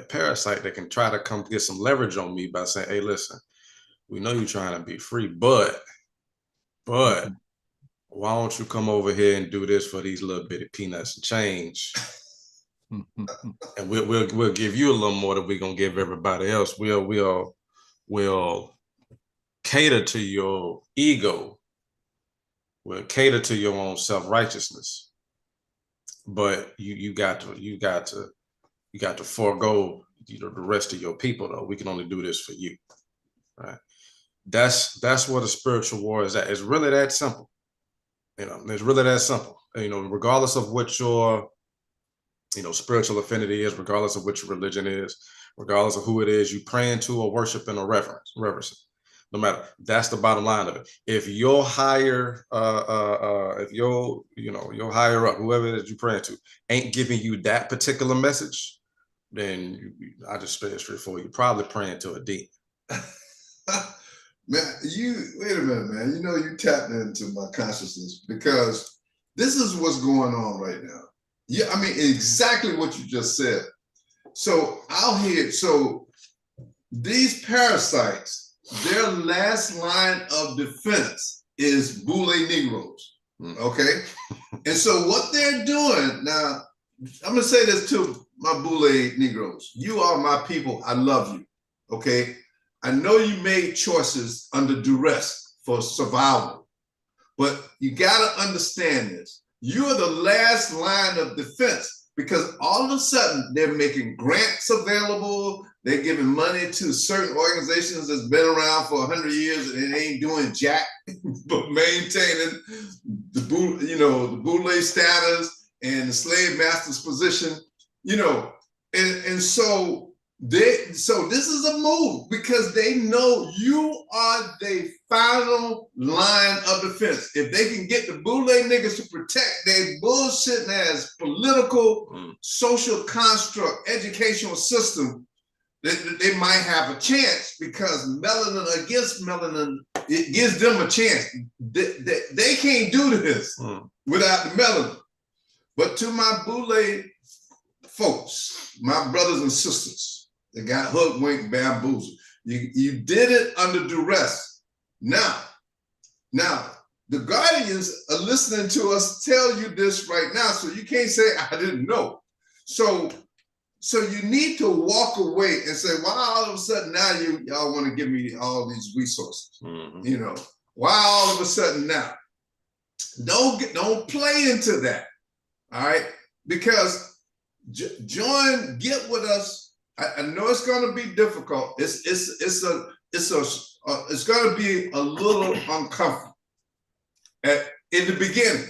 parasite that can try to come get some leverage on me by saying, hey, listen, we know you're trying to be free, but why don't you come over here and do this for these little bitty peanuts and change? And we'll give you a little more than we're gonna give everybody else. We'll cater to your ego. We'll cater to your own self-righteousness. But you got to forego the rest of your people, though. We can only do this for you, right? That's where the spiritual war is at. It's really that simple. It's really that simple. Regardless of what your spiritual affinity is, regardless of what your religion is, regardless of who it is you praying to or worshiping or reverencing, no matter, that's the bottom line of it. If your higher, if your higher up, whoever it is you praying to, ain't giving you that particular message, then I just say it straightforward. You're probably praying to a demon.
Man, wait a minute, man. You tapped into my consciousness, because this is what's going on right now. Yeah, I mean, exactly what you just said. So these parasites, their last line of defense is Boule Negroes, okay? And so what they're doing, now, I'm gonna say this to my Boule Negroes. You are my people, I love you, okay? I know you made choices under duress for survival, but you gotta understand this. You're the last line of defense, because all of a sudden they're making grants available. They're giving money to certain organizations that's been around for 100 years and it ain't doing jack but maintaining the Boule status and the slave master's position, and so this is a move, because they know you are the final line of defense. If they can get the Boule niggas to protect their bullshit as political, social construct, educational system, they might have a chance, because melanin against melanin, it gives them a chance. They can't do this without the melanin. But to my Boule folks, my brothers and sisters that got hoodwinked, bamboozled, you did it under duress. Now, the Guardians are listening to us tell you this right now, so you can't say I didn't know. So you need to walk away and say, why all of a sudden now y'all want to give me all these resources?
Mm-hmm.
You know, why all of a sudden now? Don't play into that. All right, because get with us. I know it's going to be difficult. It's going to be a little uncomfortable in the beginning,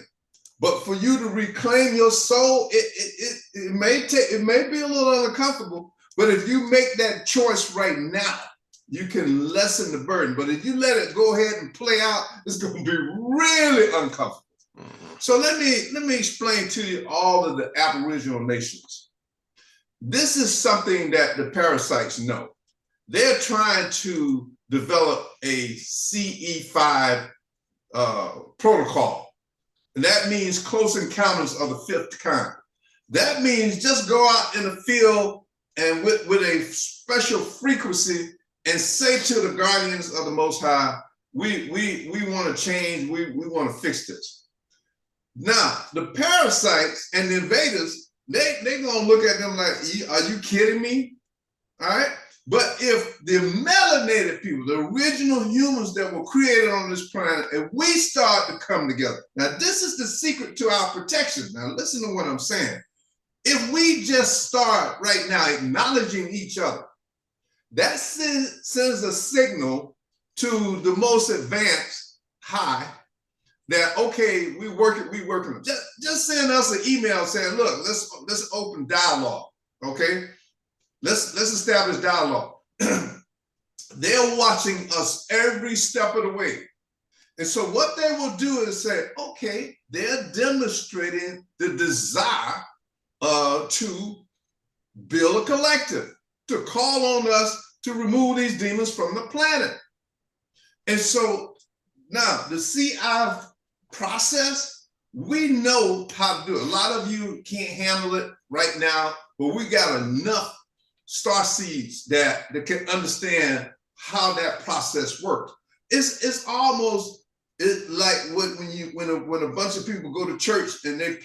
but for you to reclaim your soul, it may be a little uncomfortable. But if you make that choice right now, you can lessen the burden. But if you let it go ahead and play out, it's going to be really uncomfortable. So let me explain to you all of the Aboriginal nations. This is something that the parasites know. They're trying to develop a CE5 protocol. And that means close encounters of the fifth kind. That means just go out in the field and with a special frequency and say to the guardians of the Most High, we want to change, we want to fix this. Now, the parasites and the invaders, they're going to look at them like, are you kidding me? All right? But if the melanated people, the original humans that were created on this planet, if we start to come together, now this is the secret to our protection. Now listen to what I'm saying. If we just start right now acknowledging each other, that sends a signal to the most advanced high that, okay, we working. Just send us an email saying, look, let's open dialogue, okay? Let's establish dialogue. They're watching us every step of the way. And so what they will do is say, okay, they're demonstrating the desire to build a collective, to call on us to remove these demons from the planet. And so now the CI process, we know how to do it. A lot of you can't handle it right now, but we got enough star seeds that can understand how that process works. It's almost like when a bunch of people go to church and they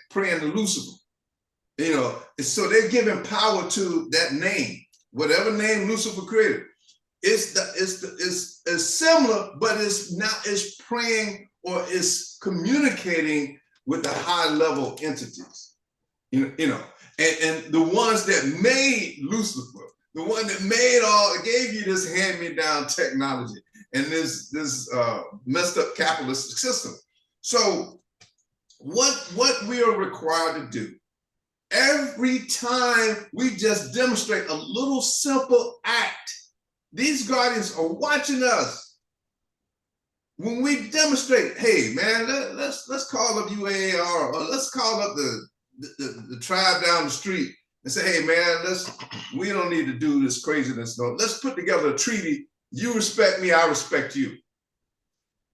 praying to Lucifer, you know. So they're giving power to that name, whatever name Lucifer created. It's similar, but it's praying or it's communicating with the high level entities, you know. And the ones that made Lucifer, the one that gave you this hand-me-down technology and this messed up capitalistic system. So what we are required to do, every time we just demonstrate a little simple act, these guardians are watching us. When we demonstrate, hey man, let's call up UAR, or let's call up the tribe down the street and say, hey man, we don't need to do this craziness. No, let's put together a treaty. You respect me, I respect you.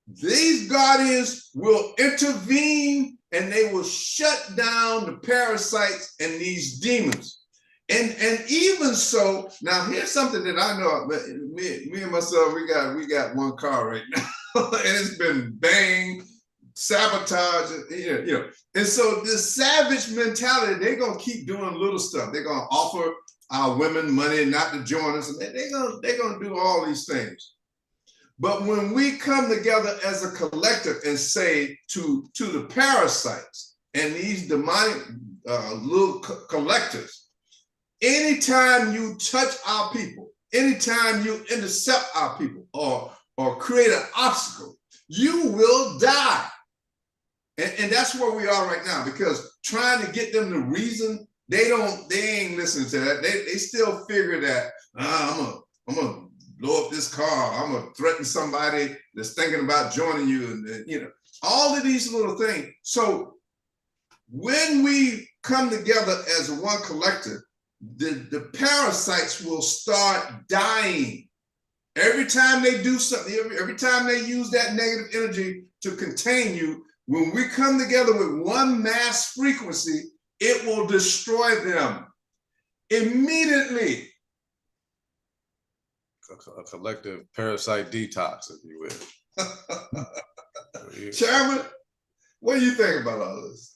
These guardians will intervene and they will shut down the parasites and these demons. And even so, now here's something that I know. Me and myself, we got one car right now, and it's been banged, sabotage, you know. And so this savage mentality, they're gonna keep doing little stuff. They're gonna offer our women money not to join us, and they're gonna do all these things. But when we come together as a collective and say to the parasites and these demonic little collectives, anytime you touch our people, anytime you intercept our people or create an obstacle, you will die. And that's where we are right now, because trying to get them to reason, they ain't listening to that. They still figure that I'm gonna blow up this car, I'm gonna threaten somebody that's thinking about joining you, and you know, all of these little things. So when we come together as one collective, the parasites will start dying. Every time they do something, every time they use that negative energy to contain you, When we come together with one mass frequency, it will destroy them immediately.
A collective parasite detox, if you will.
Chairman, what do you think about all this?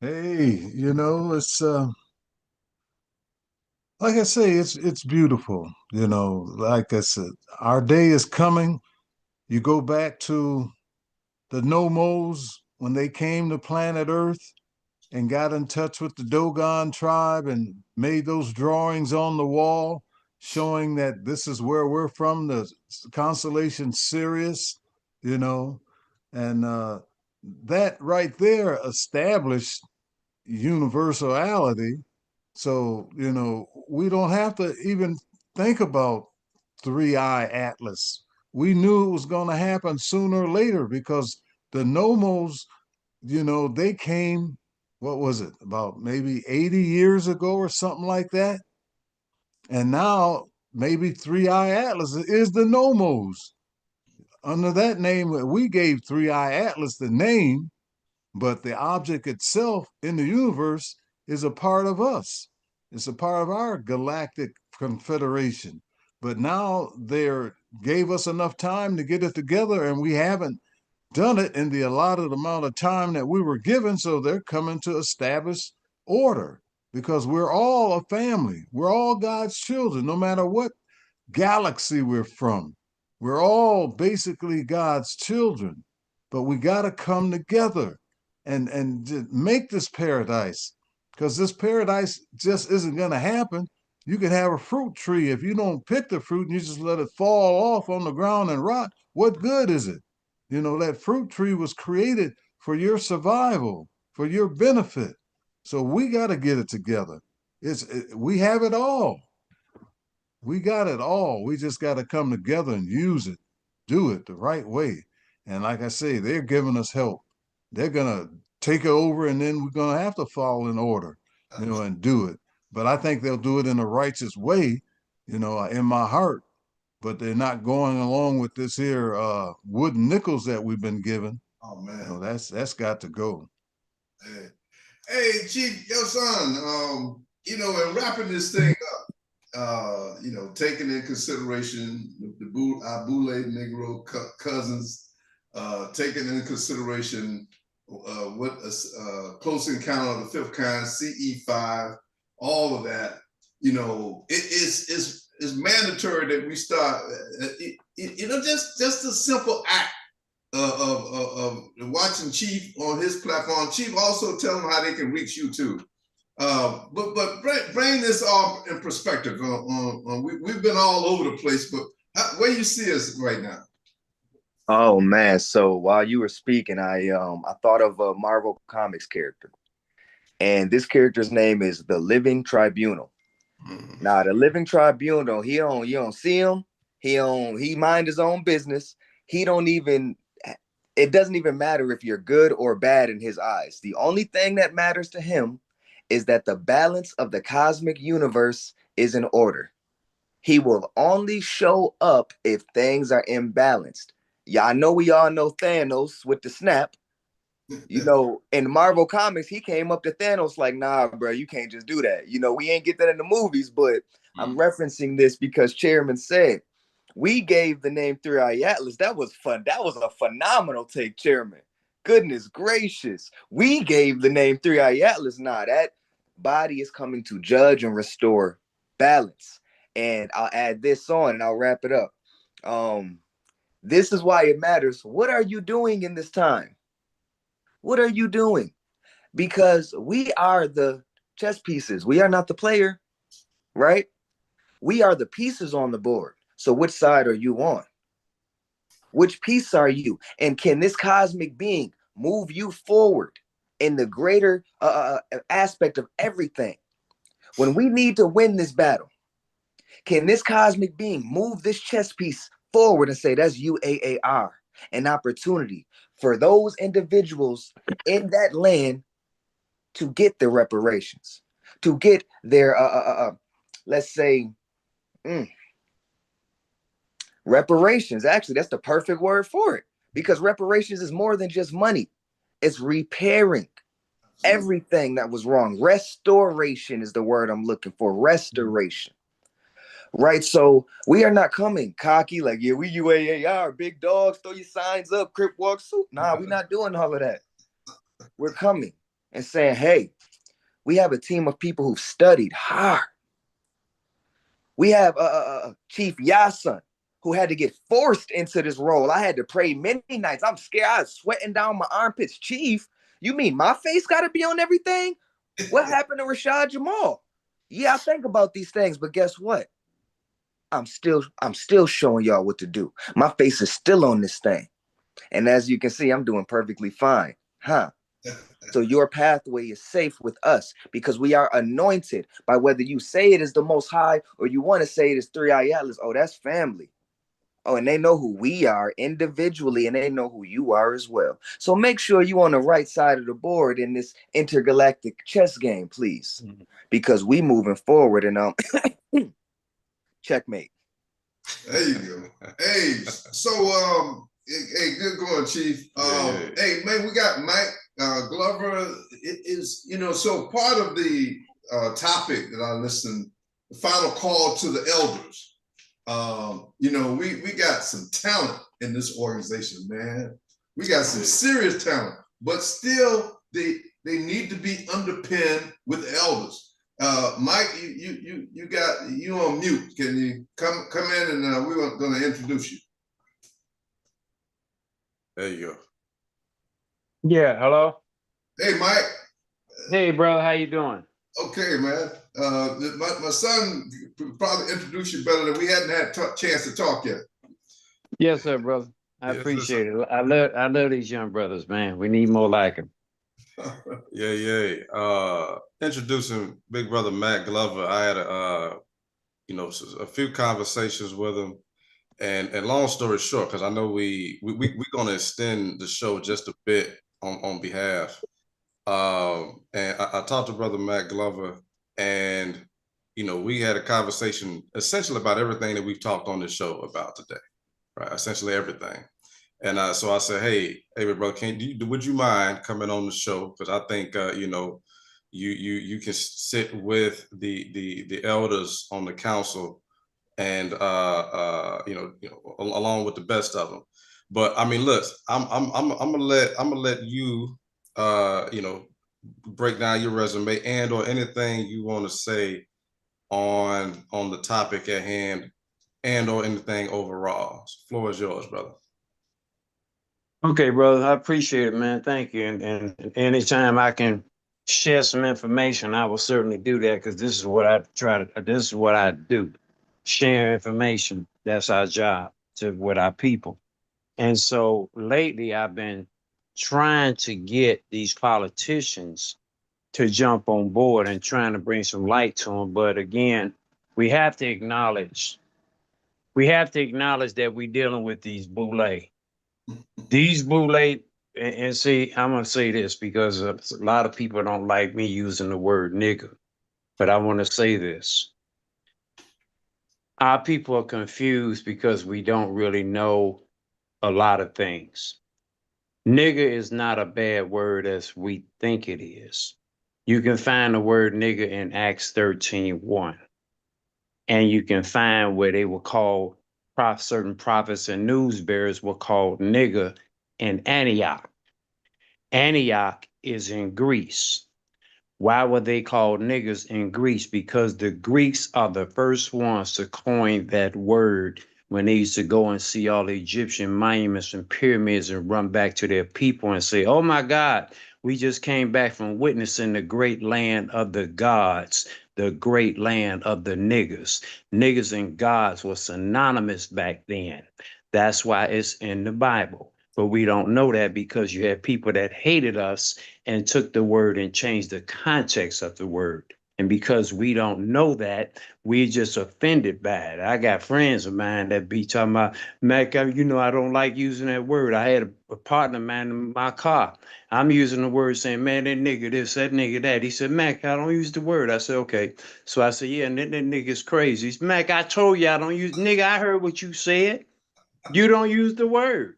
Hey, you know, it's like I say, it's beautiful. You know, like I said, our day is coming. You go back to the Nomos when they came to planet Earth and got in touch with the Dogon tribe and made those drawings on the wall showing that this is where we're from, the constellation Sirius, you know, and that right there established universality. So, you know, we don't have to even think about three-eye atlas. We knew it was going to happen sooner or later because the Nomos, you know, they came, what was it, about maybe 80 years ago or something like that. And now maybe three-eye atlas is the Nomos. Under that name, we gave three-eye atlas the name, but the object itself in the universe is a part of us. It's a part of our galactic confederation. But now they gave us enough time to get it together, and we haven't done it in the allotted amount of time that we were given. So they're coming to establish order because we're all a family. We're all God's children, no matter what galaxy we're from. We're all basically God's children, but we got to come together and make this paradise, because this paradise just isn't going to happen. You can have a fruit tree. If you don't pick the fruit and you just let it fall off on the ground and rot, what good is it? You know, that fruit tree was created for your survival, for your benefit. So we got to get it together. We have it all. We got it all. We just got to come together and use it, do it the right way. And like I say, they're giving us help. They're going to take it over, and then we're going to have to fall in order, you know, and do it. But I think they'll do it in a righteous way, you know, in my heart. But they're not going along with this here wooden nickels that we've been given.
Oh man,
you know, that's got to go.
Hey, Chief, your son, you know, in wrapping this thing up, you know, taking in consideration our Boule Negro cousins, taking in consideration what Close Encounter of the Fifth Kind, CE5, all of that, you know, it's mandatory that we start, you know, just a simple act of watching Chief on his platform. Chief, also tell them how they can reach you too. But bring this all in perspective. We've been all over the place, but where you see us right now?
Oh man! So while you were speaking, I thought of a Marvel Comics character, and this character's name is the Living Tribunal. Mm-hmm. Now, the Living Tribunal, you don't see him. He mind his own business. He don't even. It doesn't even matter if you're good or bad in his eyes. The only thing that matters to him is that the balance of the cosmic universe is in order. He will only show up if things are imbalanced. Yeah, I know we all know Thanos with the snap. You know, in Marvel Comics, he came up to Thanos like, nah, bro, you can't just do that. You know, we ain't get that in the movies, but I'm referencing this because Chairman said, we gave the name Three Eye Atlas. That was fun. That was a phenomenal take, Chairman. Goodness gracious. We gave the name Three Eye Atlas. Nah, that body is coming to judge and restore balance. And I'll add this on and I'll wrap it up. This is why it matters. What are you doing in this time? What are you doing? Because we are the chess pieces. We are not the player, right? We are the pieces on the board. So which side are you on? Which piece are you? And can this cosmic being move you forward in the greater aspect of everything? When we need to win this battle, can this cosmic being move this chess piece forward and say, that's UAAR, an opportunity for those individuals in that land to get their reparations, to get their, let's say, reparations. Actually, that's the perfect word for it, because reparations is more than just money. It's repairing everything that was wrong. Restoration is the word I'm looking for. Restoration. Right? So we are not coming cocky like, yeah, we UAAR, big dogs, throw your signs up, Crip walk suit. Nah, we're not doing all of that. We're coming and saying, hey, we have a team of people who've studied hard. We have Chief Yasun, who had to get forced into this role. I had to pray many nights. I'm scared. I was sweating down my armpits. Chief, you mean my face got to be on everything? What happened to Rashad Jamal? Yeah, I think about these things, but guess what? I'm still showing y'all what to do. My face is still on this thing. And as you can see, I'm doing perfectly fine. Huh? So your pathway is safe with us because we are anointed by whether you say it is the Most High or you want to say it is Three Eye Atlas. Oh, that's family. Oh, and they know who we are individually and they know who you are as well. So make sure you on the right side of the board in this intergalactic chess game, please, because we moving forward and checkmate.
There you go. Hey, so hey, good going, Chief. Hey, man, we got Mike Glover. It is, so part of the topic that I listened, the final call to the elders. We got some talent in this organization, man. We got some serious talent, but still they need to be underpinned with the elders. Mike, you on mute. Can you come in and we're going to introduce you.
There you go.
Yeah, hello.
Hey, Mike.
Hey, brother, how you doing?
Okay, man. My son probably introduced you better than we hadn't had a chance to talk yet.
Yes, sir, brother. I appreciate it. I love these young brothers, man. We need more like them.
Yeah. Introducing Big Brother Matt Glover. I had a few conversations with him, and long story short, because I know we're gonna extend the show just a bit on behalf. And I talked to Brother Matt Glover, and we had a conversation essentially about everything that we've talked on this show about today, right? Essentially everything. And so I said, hey, brother, would you mind coming on the show? Because I think you can sit with the elders on the council, and along with the best of them. But I mean, look, I'm gonna let you break down your resume and or anything you want to say on the topic at hand and or anything overall. The floor is yours, brother.
Okay, brother, I appreciate it, man. Thank you. And anytime I can share some information, I will certainly do that because this is what I do. Share information. That's our job with our people. And so lately I've been trying to get these politicians to jump on board and trying to bring some light to them. But again, we have to acknowledge that we're dealing with these boule. These boule, and see, I'm gonna say this because a lot of people don't like me using the word nigger, but I want to say this. Our people are confused because we don't really know a lot of things. Nigger is not a bad word as we think it is. You can find the word nigger in Acts 13:1. And you can find where they were called, certain prophets and news bearers were called nigger in Antioch. Antioch is in Greece. Why were they called niggers in Greece? Because the Greeks are the first ones to coin that word when they used to go and see all the Egyptian monuments and pyramids and run back to their people and say, oh my God, we just came back from witnessing the great land of the gods, the great land of the niggers. Niggers and gods were synonymous back then. That's why it's in the Bible. But we don't know that because you had people that hated us and took the word and changed the context of the word. And because we don't know that, we just offended by it. I got friends of mine that be talking about, Mac, I don't like using that word. I had a partner of mine in my car. I'm using the word saying, man, that nigga this, that nigga that. He said, Mac, I don't use the word. I said, okay. So I said, yeah, and that nigga's crazy. He said, Mac, I told you I don't use, nigga, I heard what you said. You don't use the word.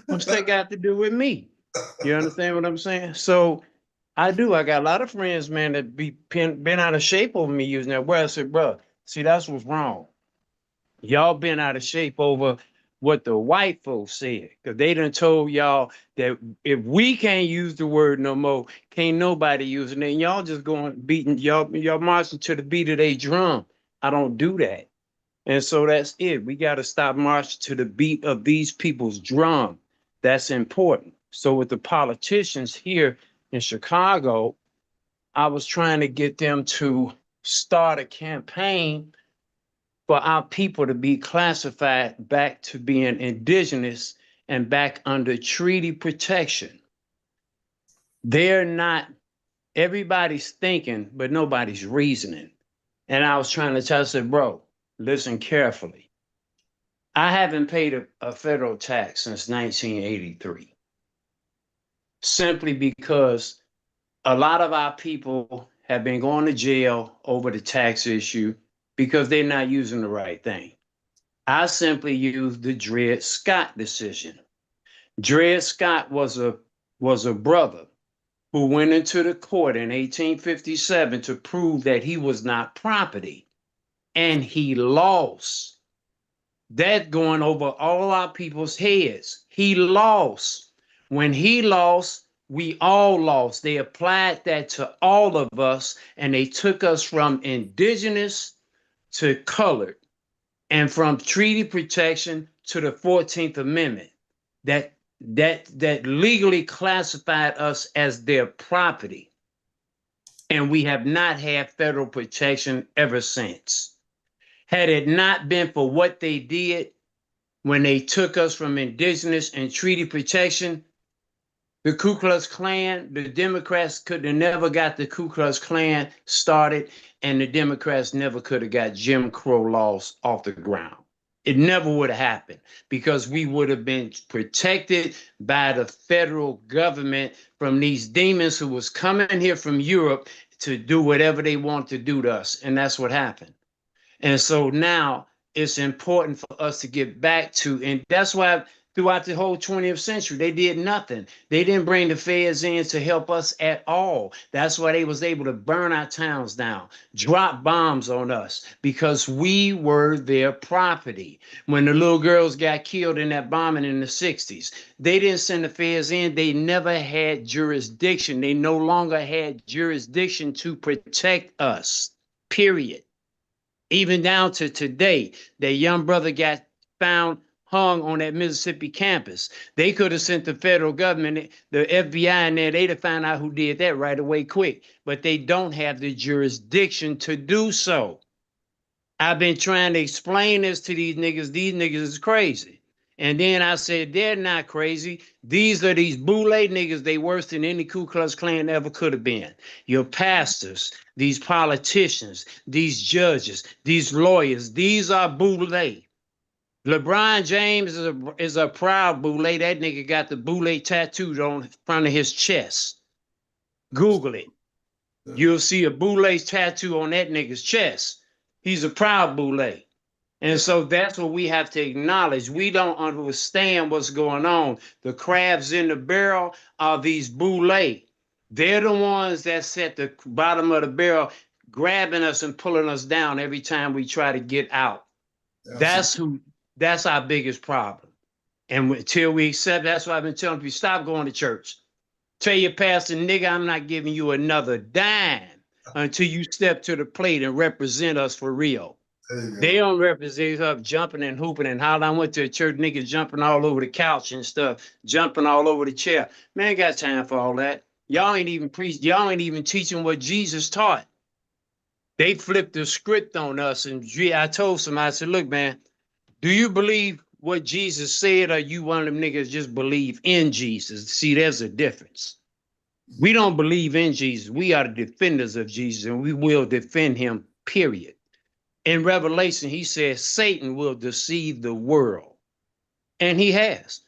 What's that got to do with me? You understand what I'm saying? So I do. I got a lot of friends, man, that been out of shape over me using that word. I said, bro, see, that's what's wrong. Y'all been out of shape over what the white folks said. Because they done told y'all that if we can't use the word no more, can't nobody use it. And y'all just going beating, y'all marching to the beat of their drum. I don't do that. And so that's it. We got to stop marching to the beat of these people's drum. That's important. So with the politicians here in Chicago, I was trying to get them to start a campaign for our people to be classified back to being indigenous and back under treaty protection. They're not, everybody's thinking, but nobody's reasoning. And I was trying to tell, I said, bro, listen carefully. I haven't paid a federal tax since 1983, simply because a lot of our people have been going to jail over the tax issue because they're not using the right thing. I simply used the Dred Scott decision. Dred Scott was a brother who went into the court in 1857 to prove that he was not property, and he lost. That going over all our people's heads. He lost. When he lost, we all lost. They applied that to all of us, and they took us from indigenous to colored, and from treaty protection to the 14th Amendment. That legally classified us as their property. And we have not had federal protection ever since. Had it not been for what they did when they took us from indigenous and treaty protection, the Ku Klux Klan, the Democrats could have never got the Ku Klux Klan started, and the Democrats never could have got Jim Crow laws off the ground. It never would have happened because we would have been protected by the federal government from these demons who was coming here from Europe to do whatever they want to do to us. And that's what happened. And so now it's important for us to get back to, and that's why throughout the whole 20th century, they did nothing. They didn't bring the feds in to help us at all. That's why they was able to burn our towns down, drop bombs on us, because we were their property. When the little girls got killed in that bombing in the 60s, they didn't send the feds in. They never had jurisdiction. They no longer had jurisdiction to protect us, period. Even down to today, that young brother got found hung on that Mississippi campus. They could have sent the federal government, the FBI in there, they'd have found out who did that right away quick. But they don't have the jurisdiction to do so. I've been trying to explain this to these niggas. These niggas is crazy. And then I said, they're not crazy. These are these boule niggas. They worse than any Ku Klux Klan ever could have been. Your pastors, these politicians, these judges, these lawyers, these are boule. LeBron James is a proud boule. That nigga got the boule tattooed on the front of his chest. Google it. You'll see a boule tattoo on that nigga's chest. He's a proud boule. And so that's what we have to acknowledge. We don't understand what's going on. The crabs in the barrel are these boule. They're the ones that set the bottom of the barrel, grabbing us and pulling us down every time we try to get out. That's our biggest problem. And until we accept, that's why I've been telling people, stop going to church. Tell your pastor, nigga, I'm not giving you another dime until you step to the plate and represent us for real. They don't represent us jumping and hooping and hollering. I went to a church, niggas jumping all over the couch and stuff, jumping all over the chair. Man, ain't got time for all that. Y'all ain't even y'all ain't even teaching what Jesus taught. They flipped the script on us. And I told somebody, I said, look, man, do you believe what Jesus said, or you one of them niggas just believe in Jesus? See, there's a difference. We don't believe in Jesus. We are the defenders of Jesus, and we will defend him, period. In Revelation, he says Satan will deceive the world. And he has.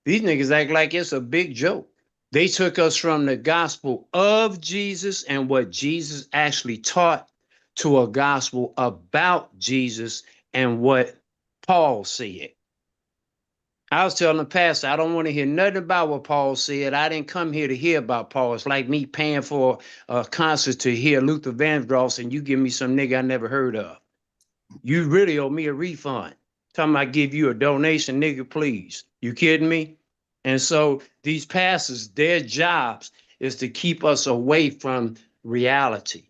These niggas act like it's a big joke. They took us from the gospel of Jesus and what Jesus actually taught to a gospel about Jesus and what Paul said. I was telling the pastor, I don't want to hear nothing about what Paul said. I didn't come here to hear about Paul. It's like me paying for a concert to hear Luther Vandross, and you give me some nigga I never heard of. You really owe me a refund. Talking about give you a donation, nigga, please. You kidding me? And so these pastors, their jobs is to keep us away from reality,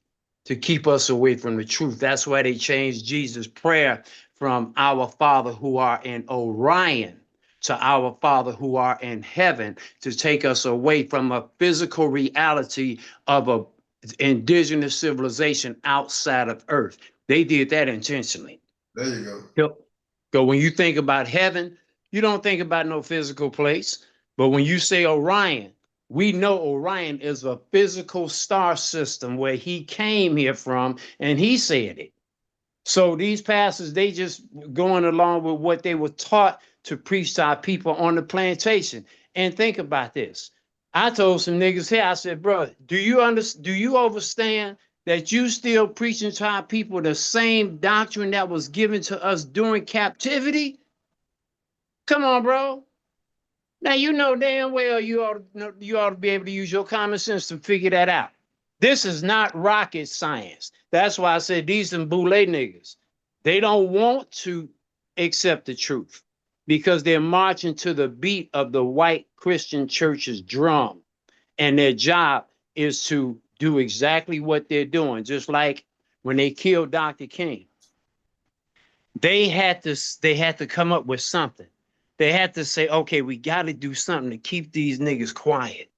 to keep us away from the truth. That's why they changed Jesus' prayer from our Father who are in Orion to our Father who are in heaven, to take us away from a physical reality of a indigenous civilization outside of Earth. They did that intentionally.
There you go.
Yep. So when you think about heaven, you don't think about no physical place. But when you say Orion, we know Orion is a physical star system where he came here from, and he said it. So these pastors, they just going along with what they were taught to preach to our people on the plantation. And think about this. I told some niggas here, I said, bro, do you understand that you still preaching to our people the same doctrine that was given to us during captivity? Come on, bro. Now you know damn well you ought to be able to use your common sense to figure that out. This is not rocket science. That's why I said these some boule niggas. They don't want to accept the truth because they're marching to the beat of the white Christian church's drum. And their job is to do exactly what they're doing. Just like when they killed Dr. King. They had to come up with something. They had to say, okay, we got to do something to keep these niggas quiet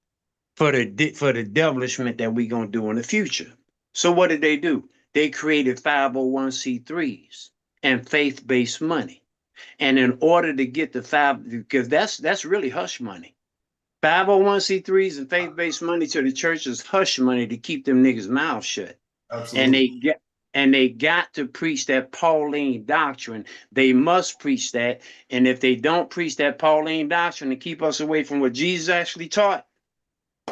for the devilishment that we gonna do in the future. So what did they do? They created 501c3s and faith-based money. And in order to get the because that's really hush money. 501c3s and faith-based money to the church is hush money to keep them niggas' mouths shut.
Absolutely.
And they got to preach that Pauline doctrine. They must preach that. And if they don't preach that Pauline doctrine and keep us away from what Jesus actually taught,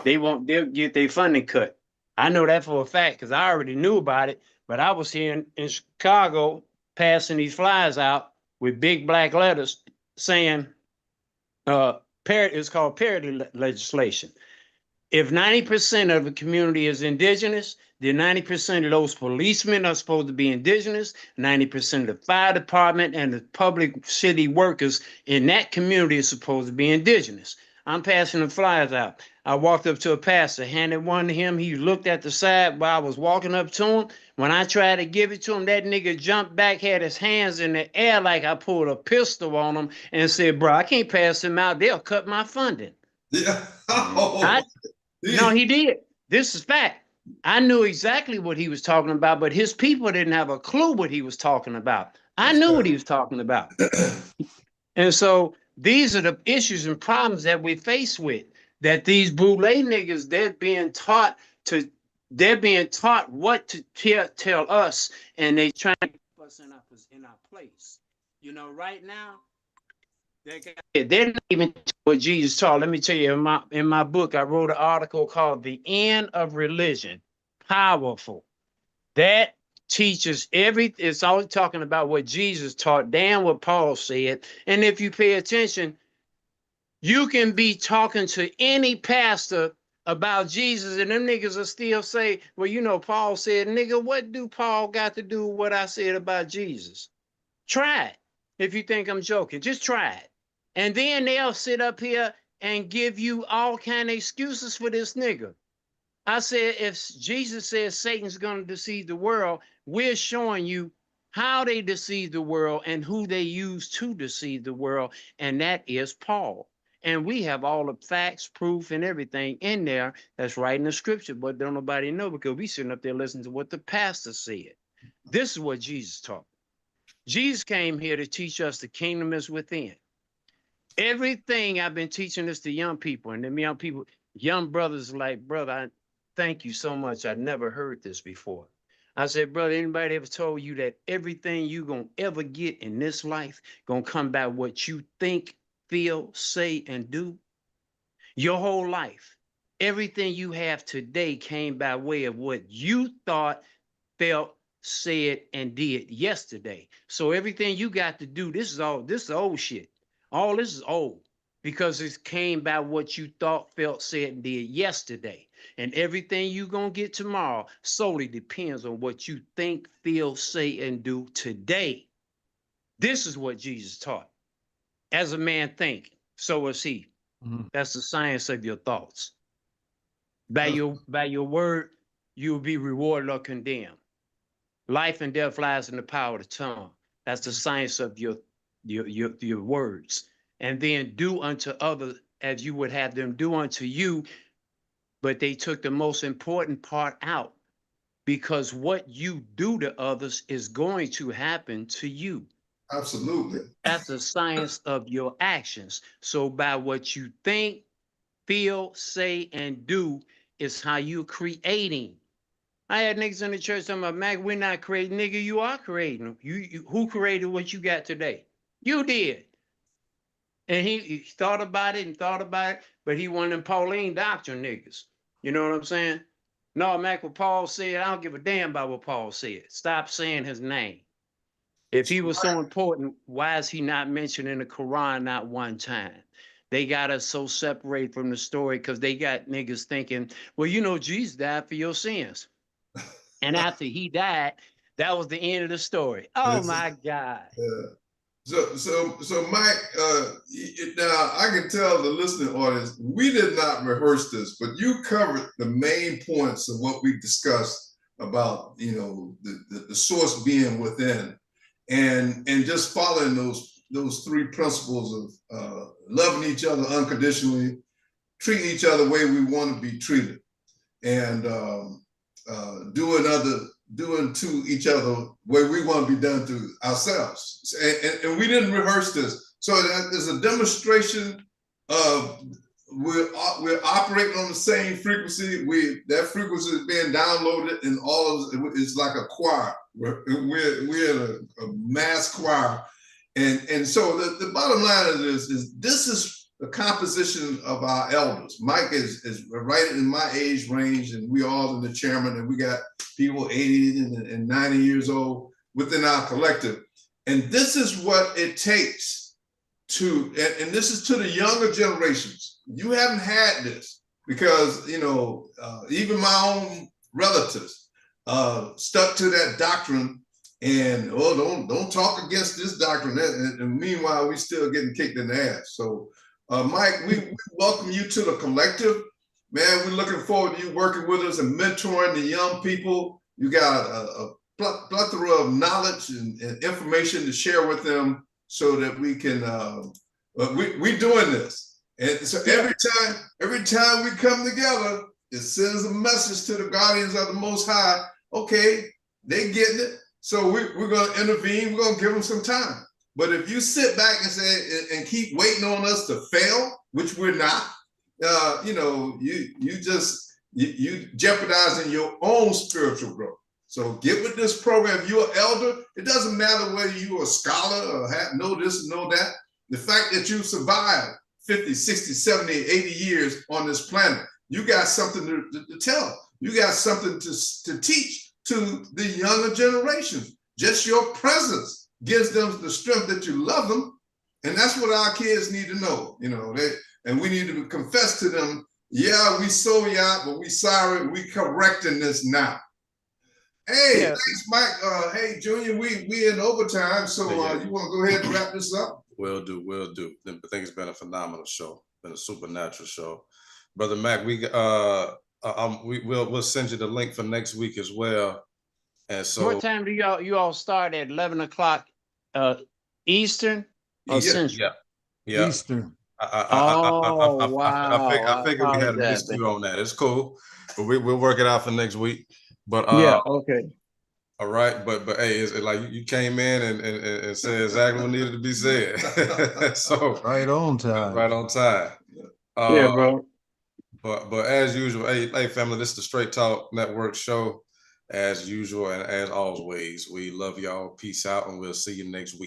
they'll get their funding cut. I know that for a fact because I already knew about it. But I was here in Chicago passing these flyers out with big black letters saying, it's called parity legislation. If 90% of the community is indigenous, then 90% of those policemen are supposed to be indigenous, 90% of the fire department and the public city workers in that community is supposed to be indigenous. I'm passing the flyers out. I walked up to a pastor, handed one to him. He looked at the side while I was walking up to him. When I tried to give it to him, that nigga jumped back, had his hands in the air like I pulled a pistol on him and said, bro, I can't pass him out. They'll cut my funding.
Yeah.
No, he did. This is fact. I knew exactly what he was talking about, but his people didn't have a clue what he was talking about. I knew what he was talking about. And so these are the issues and problems that we face with, that these boule niggas, they're being taught what to tell us, and they trying to keep us in our place. You know, right now, they're not even what Jesus taught. Let me tell you, in my book, I wrote an article called The End of Religion. Powerful. That teaches it's always talking about what Jesus taught, damn what Paul said. And if you pay attention, you can be talking to any pastor about Jesus, and them niggas will still say, well, you know, Paul said, nigga, what do Paul got to do with what I said about Jesus? Try it. If you think I'm joking, just try it. And then they'll sit up here and give you all kind of excuses for this nigga. I said, if Jesus says Satan's going to deceive the world, we're showing you how they deceive the world and who they use to deceive the world. And that is Paul. And we have all the facts, proof, and everything in there that's right in the scripture, but don't nobody know because we sitting up there listening to what the pastor said. This is what Jesus taught. Jesus came here to teach us the kingdom is within. Everything I've been teaching this to young people, and them young brothers like, brother, I thank you so much. I never heard this before. I said, brother, anybody ever told you that everything you gonna ever get in this life gonna come by what you think, feel, say, and do? Your whole life, everything you have today came by way of what you thought, felt, said, and did yesterday. So everything you got to do, this is old shit. All this is old because it came by what you thought, felt, said, and did yesterday. And everything you're going to get tomorrow solely depends on what you think, feel, say, and do today. This is what Jesus taught. As a man think, so is he.
Mhm.
That's the science of your thoughts. By your word, you'll be rewarded or condemned. Life and death lies in the power of the tongue. That's the science of your words. And then do unto others as you would have them do unto you. But they took the most important part out, because what you do to others is going to happen to you.
Absolutely.
That's the science of your actions. So by what you think, feel, say, and do is how you're creating. I had niggas in the church talking about, Mac, we're not creating. Nigga, you are creating. Who created what you got today? You did. And he thought about it and thought about it, but he one of them Pauline doctrine niggas. You know what I'm saying? No, Mac, what Paul said, I don't give a damn about what Paul said. Stop saying his name. If he was so important, why is he not mentioned in the Quran not one time? They got us so separated from the story because they got niggas thinking, well, you know, Jesus died for your sins. And after he died, that was the end of the story. Oh my God.
So Mike, now I can tell the listening audience, we did not rehearse this, but you covered the main points of what we discussed about, you know, the source being within, and just following those three principles of loving each other unconditionally, treating each other the way we want to be treated, and doing to each other the way we want to be done to ourselves. And we didn't rehearse this. So there's a demonstration of we're operating on the same frequency. That frequency is being downloaded, and all of it's like a choir. We're in a mass choir. And so the bottom line of this is the composition of our elders. Mike is right in my age range, and we all in the chairman, and we got people 80 and 90 years old within our collective. And this is what it takes to, and this is to the younger generations. You haven't had this because, you know, even my own relatives stuck to that doctrine, and don't talk against this doctrine. And meanwhile, we still getting kicked in the ass. So Mike, we welcome you to the collective. Man, we're looking forward to you working with us and mentoring the young people. You got a plethora of knowledge and information to share with them so that we can, we're doing this. And so every time we come together, it sends a message to the guardians of the Most High. Okay, they getting it. So we're going to intervene. We're going to give them some time. But if you sit back and say and keep waiting on us to fail, which we're not, you know, you jeopardizing your own spiritual growth. So get with this program. If you're an elder, it doesn't matter whether you're a scholar or know this and know that. The fact that you survived 50, 60, 70, 80 years on this planet, you got something to tell. You got something to teach to the younger generations. Just your presence gives them the strength that you love them. And that's what our kids need to know, you know, and we need to confess to them, yeah, we sold you out, but we sorry, we correcting this now. Hey, yeah. Thanks, Mike. Hey, Junior, we in overtime, so you want to go ahead and wrap this up?
Will do. I think it's been a phenomenal show, been a supernatural show. Brother Mac, we'll send you the link for next week as well. And so,
what time do you all start at? 11 o'clock Eastern or Central?
Yeah.
Eastern.
I figured we had missed you on that. It's cool, but we'll work it out for next week. But
yeah, okay.
All right, but hey, it's like you came in and said exactly what needed to be said. So
right on time.
Right on time.
Yeah, bro.
But as usual, hey family, this is the Straight Talk Network show. As usual and as always, we love y'all. Peace out, and we'll see you next week.